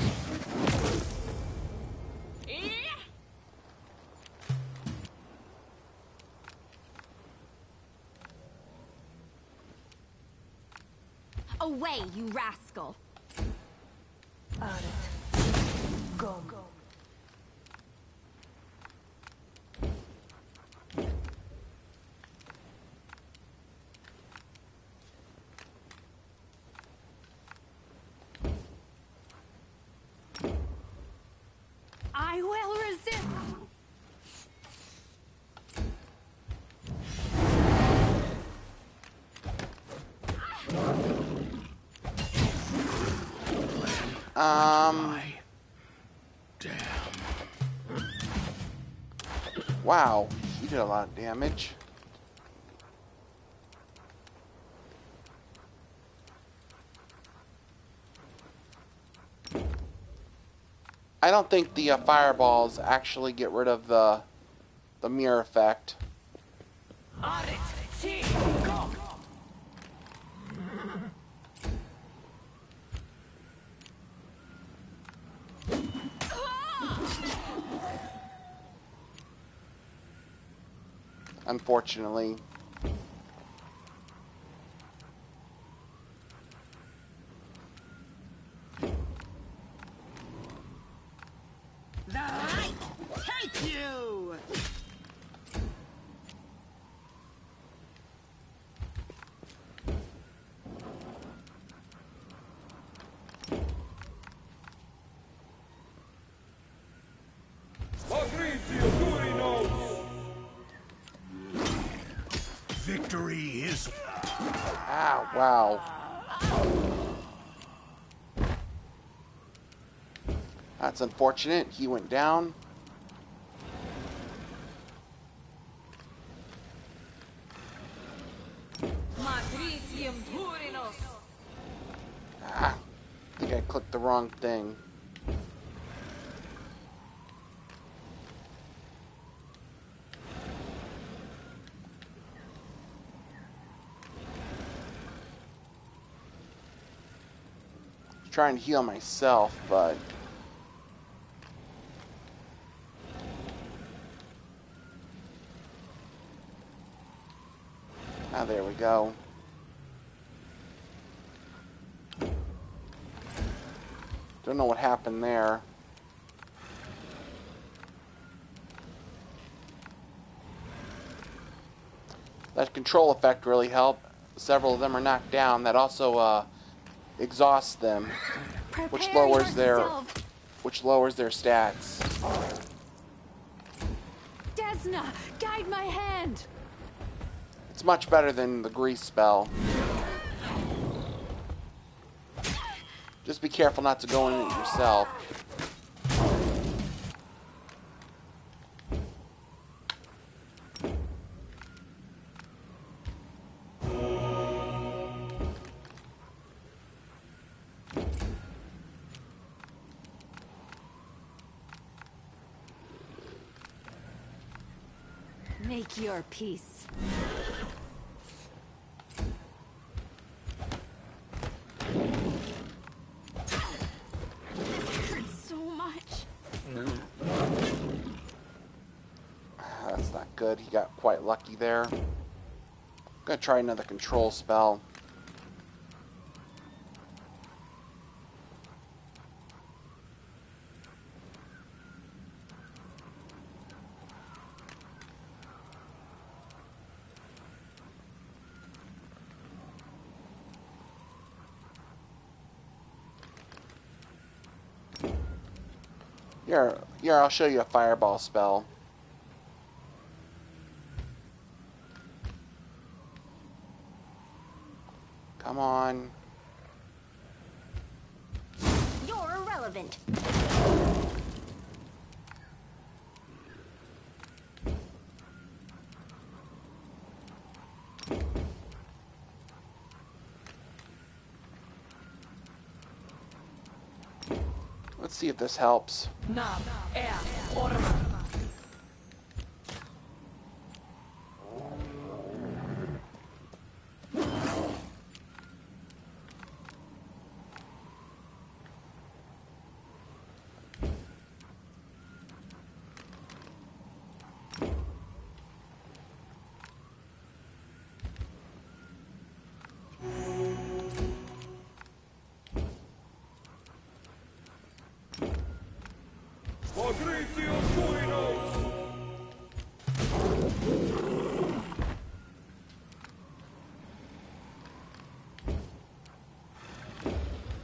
Away, you rascal.
Go.
I will resist.
Damn.
Wow, you did a lot of damage. I don't think the fireballs actually get rid of the mirror effect. Unfortunately.
The light take you!
Victory is...
Ah, wow. That's unfortunate. He went down.
Matricium Turinos.
Ah, I think I clicked the wrong thing. Trying to heal myself, but Ah, there we go. Don't know what happened there. That control effect really helped. Several of them are knocked down. That also exhausts them, which
Prepare
lowers
yourself.
their stats.
Desna, guide my hand.
It's much better than the grease spell. Just be careful not to go in it yourself.
Make your peace.
This hurts so much.
That's not good. He got quite lucky there. I'm gonna try another control spell. Here, I'll show you a fireball spell. Come on.
You're irrelevant.
Let's see if this helps.
Nam, air, orma.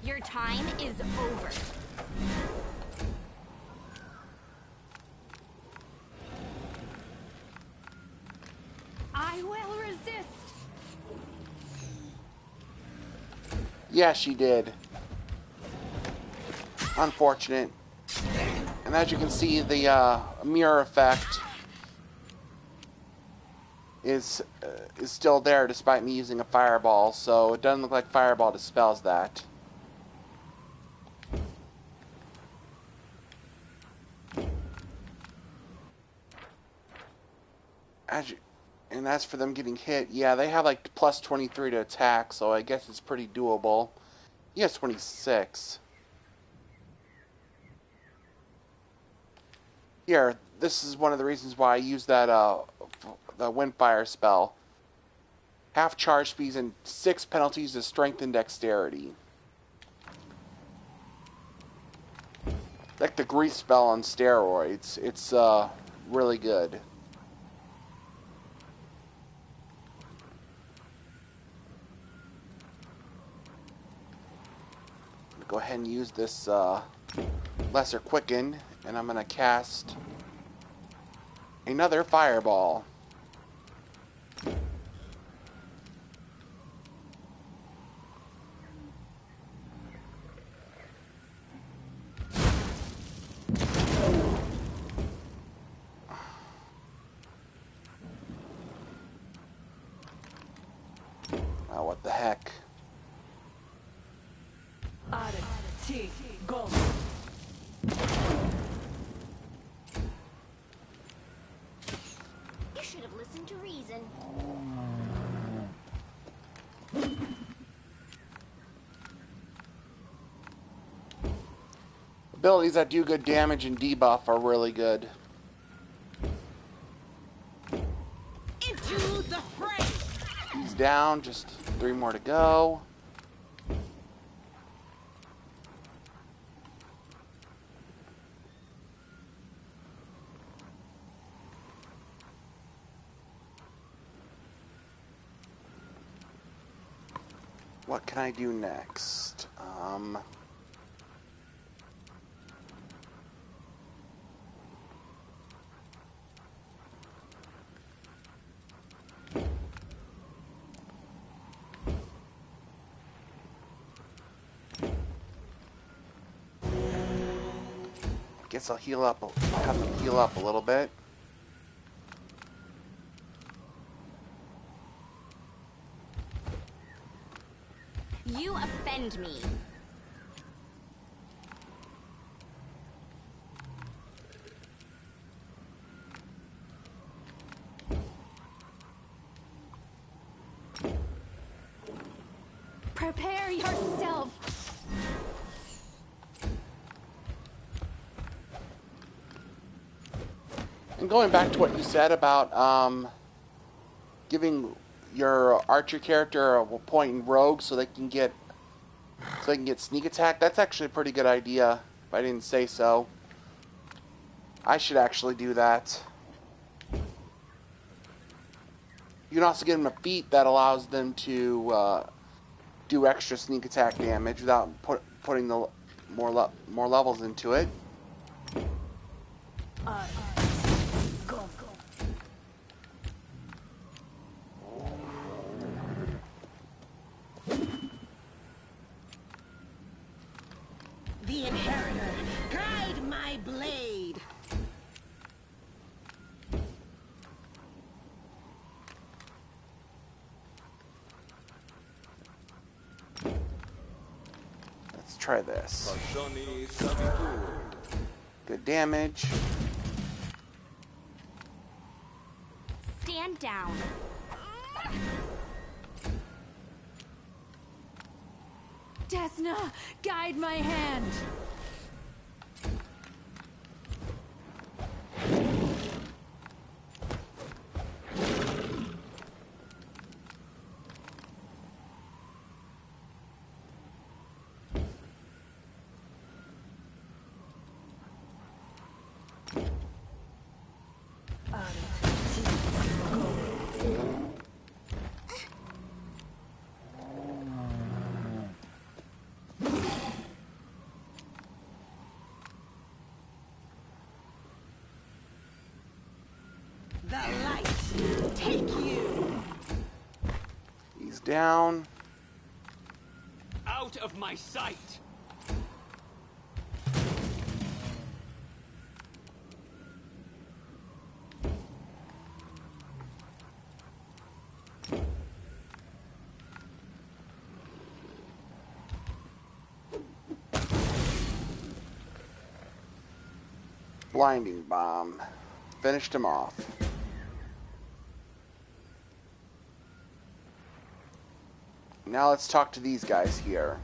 Your time is over. I will resist.
Yeah, she did. Unfortunate. And as you can see, the mirror effect is still there despite me using a fireball, so it doesn't look like fireball dispels that. And as for them getting hit, yeah, they have like plus 23 to attack, so I guess it's pretty doable. He has 26. Here, this is one of the reasons why I use that the Windfire spell. Half charge speeds and 6 penalties to strength and dexterity. Like the grease spell on steroids. It's really good. Go ahead and use this Lesser Quicken, and I'm going to cast another Fireball. Oh, what the heck.
Go.
You should have listened to reason.
Abilities that do good damage and debuff are really good.
Into the fray.
one's down, just 3 more to go. What can I do next? Guess I'll heal up. Have to heal up a little bit.
You offend me.
Prepare yourself.
And going back to what you said about giving your archer character a point in rogue so they can get sneak attack, that's actually a pretty good idea, if I didn't say so. I should actually do that. You can also give them a feat that allows them to do extra sneak attack damage without putting the more levels into it.
Go. The Inheritor, guide my blade.
Let's try this. Good damage.
Stand down.
Desna, guide my hand.
The light, take you.
He's down.
Out of my sight!
Blinding bomb. Finished him off. Now let's talk to these guys here.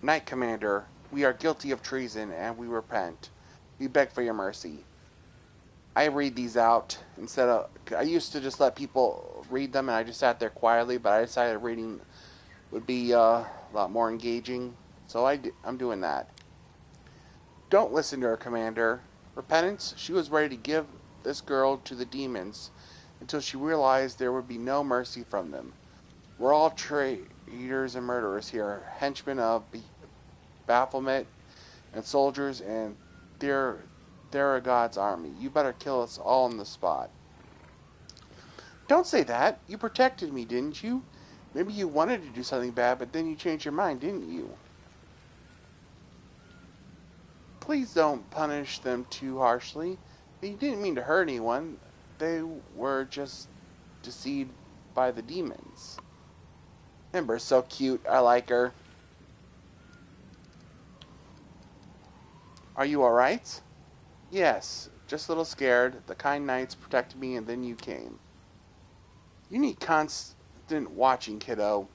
Knight Commander, we are guilty of treason and we repent. We beg for your mercy. I read these out instead of... I used to just let people read them and I just sat there quietly, but I decided reading would be a lot more engaging. So I'm doing that. Don't listen to her, Commander. Repentance, she was ready to give this girl to the demons until she realized there would be no mercy from them. We're all traitors and murderers here, henchmen of Baphomet and soldiers and Theragod's army. You better kill us all on the spot. Don't say that. You protected me, didn't you? Maybe you wanted to do something bad, but then you changed your mind, didn't you? Please don't punish them too harshly. They didn't mean to hurt anyone. They were just deceived by the demons. Ember's so cute. I like her. Are you alright? Yes, just a little scared. The kind knights protected me and then you came. You need constant watching, kiddo.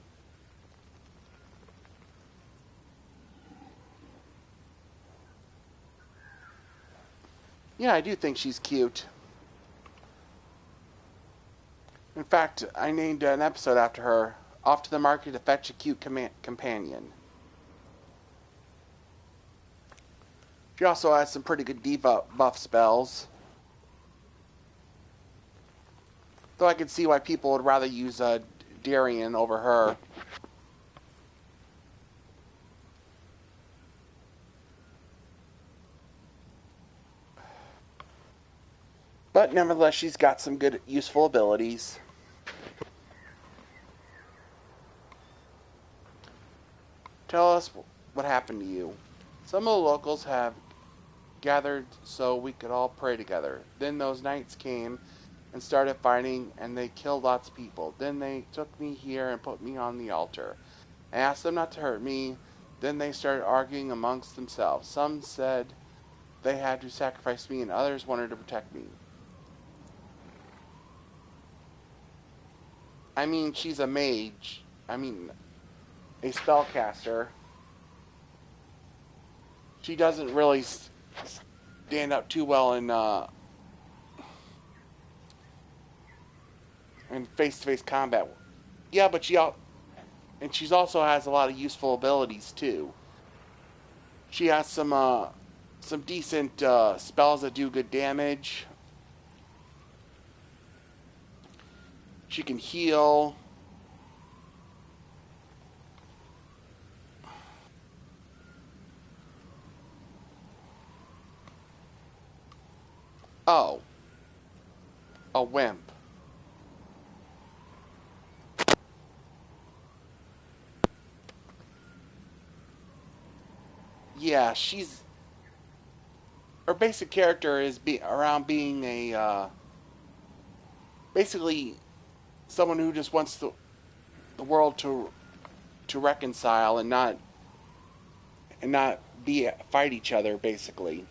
Yeah, I do think she's cute. In fact, I named an episode after her. Off to the market to fetch a cute companion. She also has some pretty good diva buff spells. Though I can see why people would rather use Darian over her. But nevertheless, she's got some good, useful abilities. Tell us what happened to you. Some of the locals have gathered so we could all pray together. Then those knights came and started fighting, and they killed lots of people. Then they took me here and put me on the altar. I asked them not to hurt me. Then they started arguing amongst themselves. Some said they had to sacrifice me, and others wanted to protect me. I mean, she's a mage. I mean, a spellcaster. She doesn't really stand up too well in face-to-face combat. Yeah, but she's also has a lot of useful abilities too. She has some decent spells that do good damage. She can heal. Oh, a wimp. Yeah, her basic character is around being a basically someone who just wants the world to reconcile and not be fight each other basically.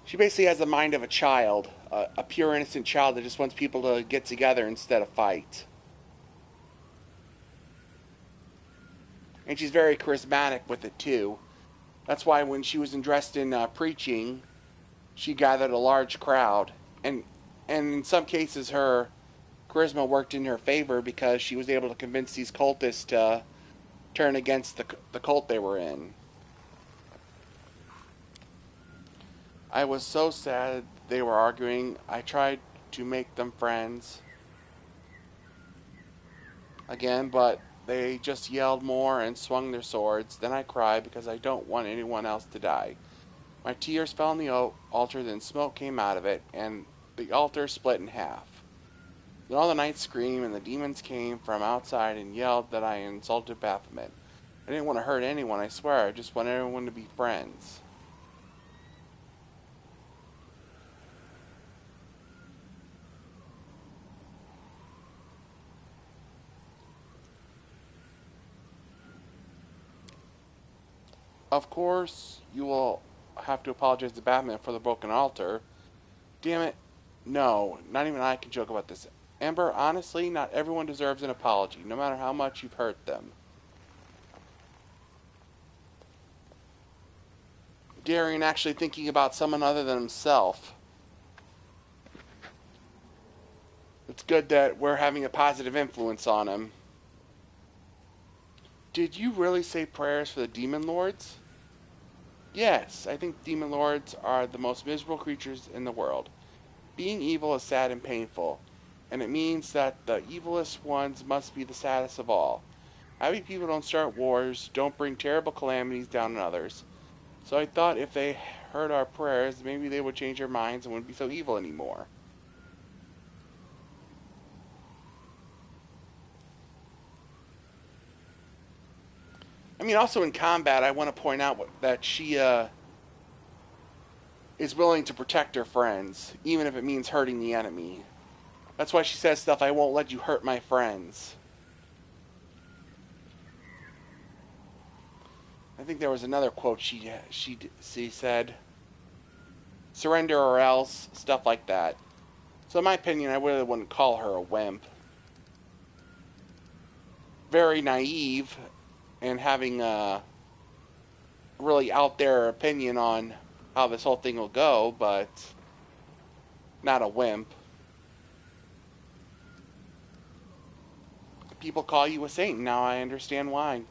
She basically has the mind of a child, a pure innocent child that just wants people to get together instead of fight. And she's very charismatic with it too. That's why when she was dressed in preaching, she gathered a large crowd, and in some cases her charisma worked in her favor because she was able to convince these cultists to turn against the cult they were in. I was so sad they were arguing. I tried to make them friends again, but they just yelled more and swung their swords. Then I cried because I don't want anyone else to die. My tears fell on the altar, then smoke came out of it, and the altar split in half. Then all the knights screamed, and the demons came from outside and yelled that I insulted Baphomet. I didn't want to hurt anyone, I swear. I just want everyone to be friends. Of course, you will have to apologize to Batman for the broken altar. Damn it. No, not even I can joke about this. Ember, honestly, not everyone deserves an apology, no matter how much you've hurt them. Darian actually thinking about someone other than himself. It's good that we're having a positive influence on him. Did you really say prayers for the demon lords? Yes, I think demon lords are the most miserable creatures in the world. Being evil is sad and painful, and it means that the evilest ones must be the saddest of all. Happy people don't start wars, don't bring terrible calamities down on others. So I thought if they heard our prayers, maybe they would change their minds and wouldn't be so evil anymore. I mean, also in combat, I want to point out that she is willing to protect her friends, even if it means hurting the enemy. That's why she says stuff, I won't let you hurt my friends. I think there was another quote she said. surrender or else, stuff like that. So in my opinion, I really wouldn't call her a wimp. Very naive and having a really out there opinion on how this whole thing will go, but not a wimp. People call you a saint. Now I understand why.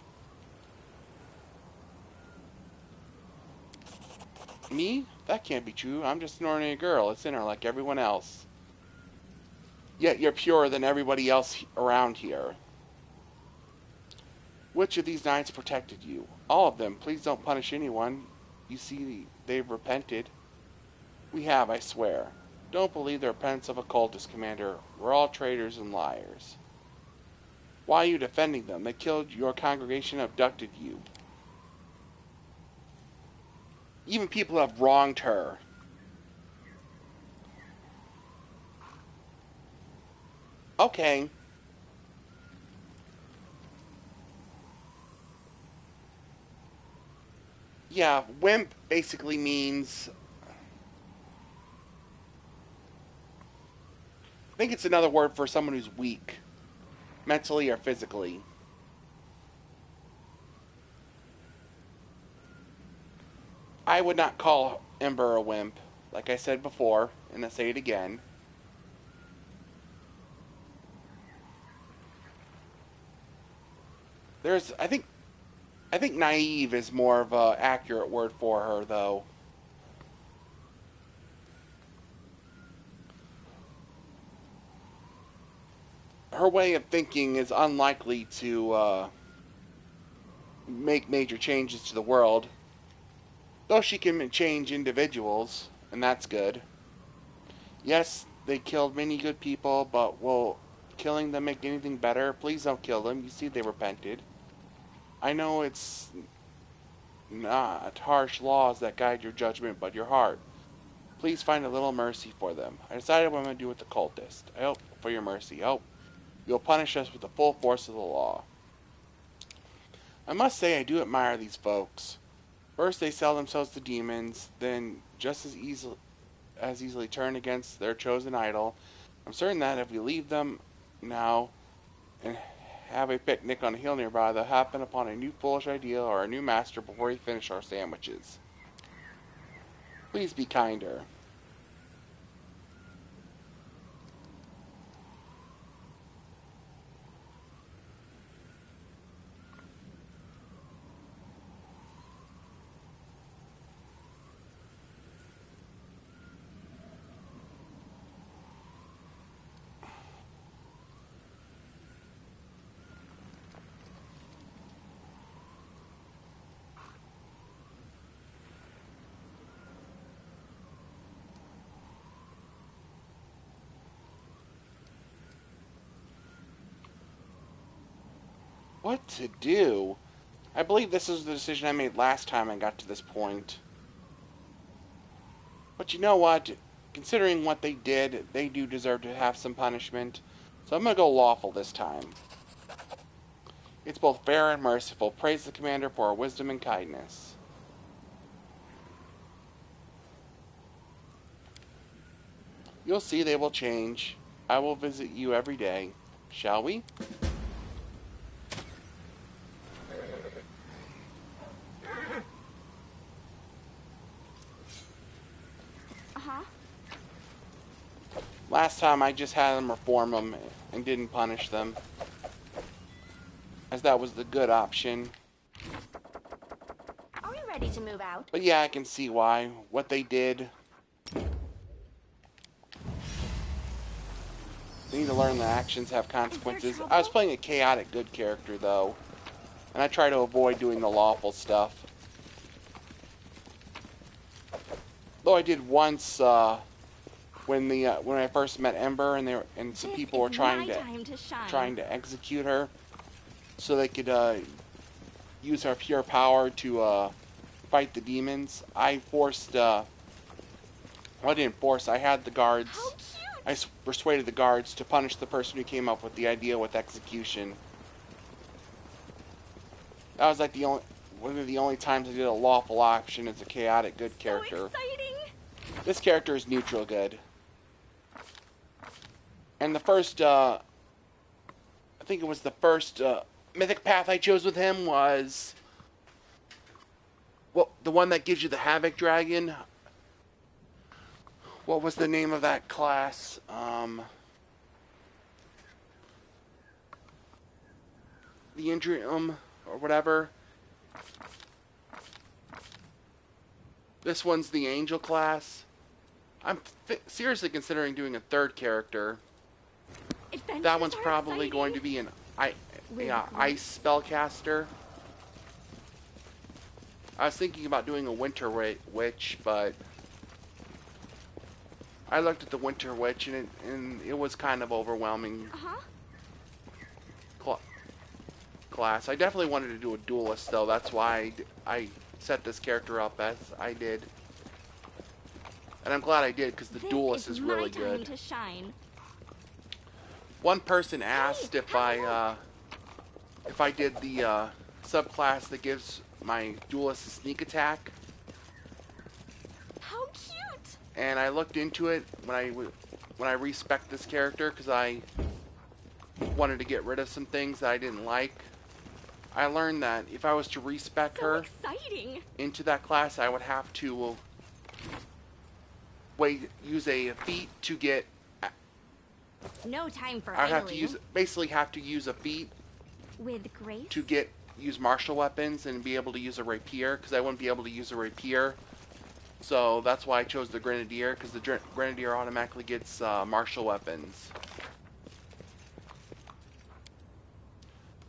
Me? That can't be true. I'm just an ordinary girl, a sinner like everyone else. Yet you're purer than everybody else around here. Which of these knights protected you? All of them. Please don't punish anyone. You see, they've repented. We have, I swear. Don't believe the repentance of a cultist, Commander. We're all traitors and liars. Why are you defending them? They killed your congregation and abducted you. Even people have wronged her. Okay. Yeah, wimp basically means... I think it's another word for someone who's weak. Mentally or physically. I would not call Ember a wimp. Like I said before, and I say it again. I think naive is more of a accurate word for her, though. Her way of thinking is unlikely to make major changes to the world. Though she can change individuals, and that's good. Yes, they killed many good people, but will killing them make anything better? Please don't kill them. You see they repented. I know it's not harsh laws that guide your judgment, but your heart. Please find a little mercy for them. I decided what I'm going to do with the cultist. I hope for your mercy. I hope you'll punish us with the full force of the law. I must say I do admire these folks. First they sell themselves to demons, then just as easily turn against their chosen idol. I'm certain that if we leave them now and have a picnic on a hill nearby, they'll happen upon a new foolish idea or a new master before we finish our sandwiches. Please be kinder. What to do? I believe this is the decision I made last time I got to this point. But you know what? Considering what they did, they do deserve to have some punishment. So I'm going to go lawful this time. It's both fair and merciful. Praise the commander for her wisdom and kindness. You'll see they will change. I will visit you every day. Shall we? Last time I just had them reform them and didn't punish them, as that was the good option.
Are we ready to move out?
But yeah, I can see why. What they did. They need to learn that actions have consequences. I was playing a chaotic good character though, and I try to avoid doing the lawful stuff. Though I did once when I first met Ember, and some people were trying to execute her, so they could use her pure power to fight the demons. I forced. Well, I didn't force. I had the guards. I persuaded the guards to punish the person who came up with the idea with execution. That was like one of the only times I did a lawful option as a chaotic good character.
So exciting!
This character is neutral good. And the first, I think it was the first mythic path I chose with him was, well, the one that gives you the Havoc Dragon. What was the name of that class? The Indrium or whatever. This one's the Angel class. I'm seriously considering doing a third character. That one's probably going to be an ice spellcaster. I was thinking about doing a Winter Witch, but I looked at the Winter Witch and it was kind of overwhelming. Class. I definitely wanted to do a duelist though. That's why I set this character up as I did. And I'm glad I did because the duelist is really good. One person asked if I did the subclass that gives my duelist a sneak attack.
How cute!
And I looked into it when I respec this character because I wanted to get rid of some things that I didn't like. I learned that if I was to respec her into that class, I would have to use a feat to get.
No time for
I have to use a feat
with grace
to use martial weapons and be able to use a rapier because I wouldn't be able to use a rapier. So that's why I chose the Grenadier because the Grenadier automatically gets martial weapons.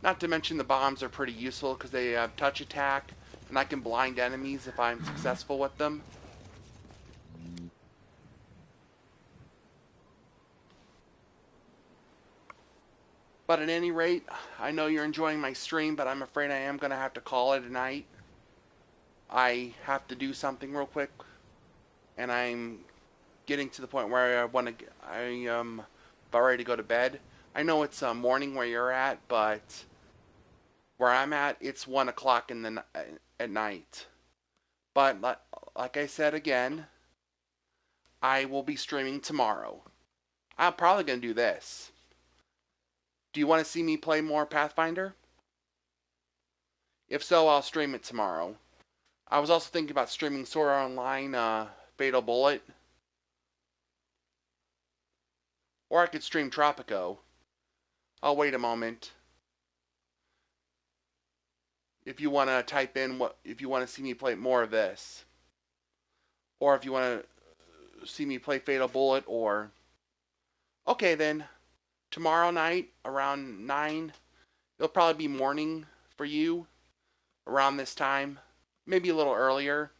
Not to mention the bombs are pretty useful because they have touch attack and I can blind enemies if I'm successful with them. But at any rate, I know you're enjoying my stream, but I'm afraid I am going to have to call it a night. I have to do something real quick, and I'm getting to the point where I am about ready to go to bed. I know it's morning where you're at, but where I'm at, it's 1 o'clock at night. But like I said again, I will be streaming tomorrow. I'm probably going to do this. Do you want to see me play more Pathfinder? If so, I'll stream it tomorrow. I was also thinking about streaming Sword Art Online Fatal Bullet. Or I could stream Tropico. I'll wait a moment. If you want to type in if you want to see me play more of this. Or if you want to see me play Fatal Bullet or... Okay then. Tomorrow night around 9. It'll probably be morning for you. Around this time. Maybe a little earlier.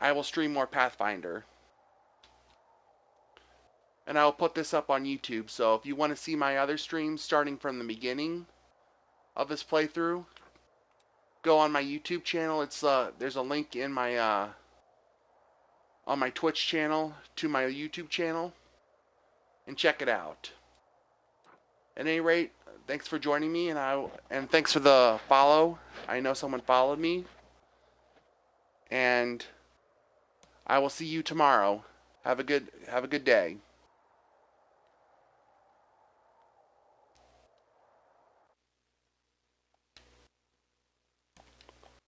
I will stream more Pathfinder. And I'll put this up on YouTube. So if you want to see my other streams starting from the beginning of this playthrough, go on my YouTube channel. It's there's a link in my on my Twitch channel to my YouTube channel, and check it out. At any rate, thanks for joining me, and thanks for the follow. I know someone followed me, and I will see you tomorrow. Have a good day.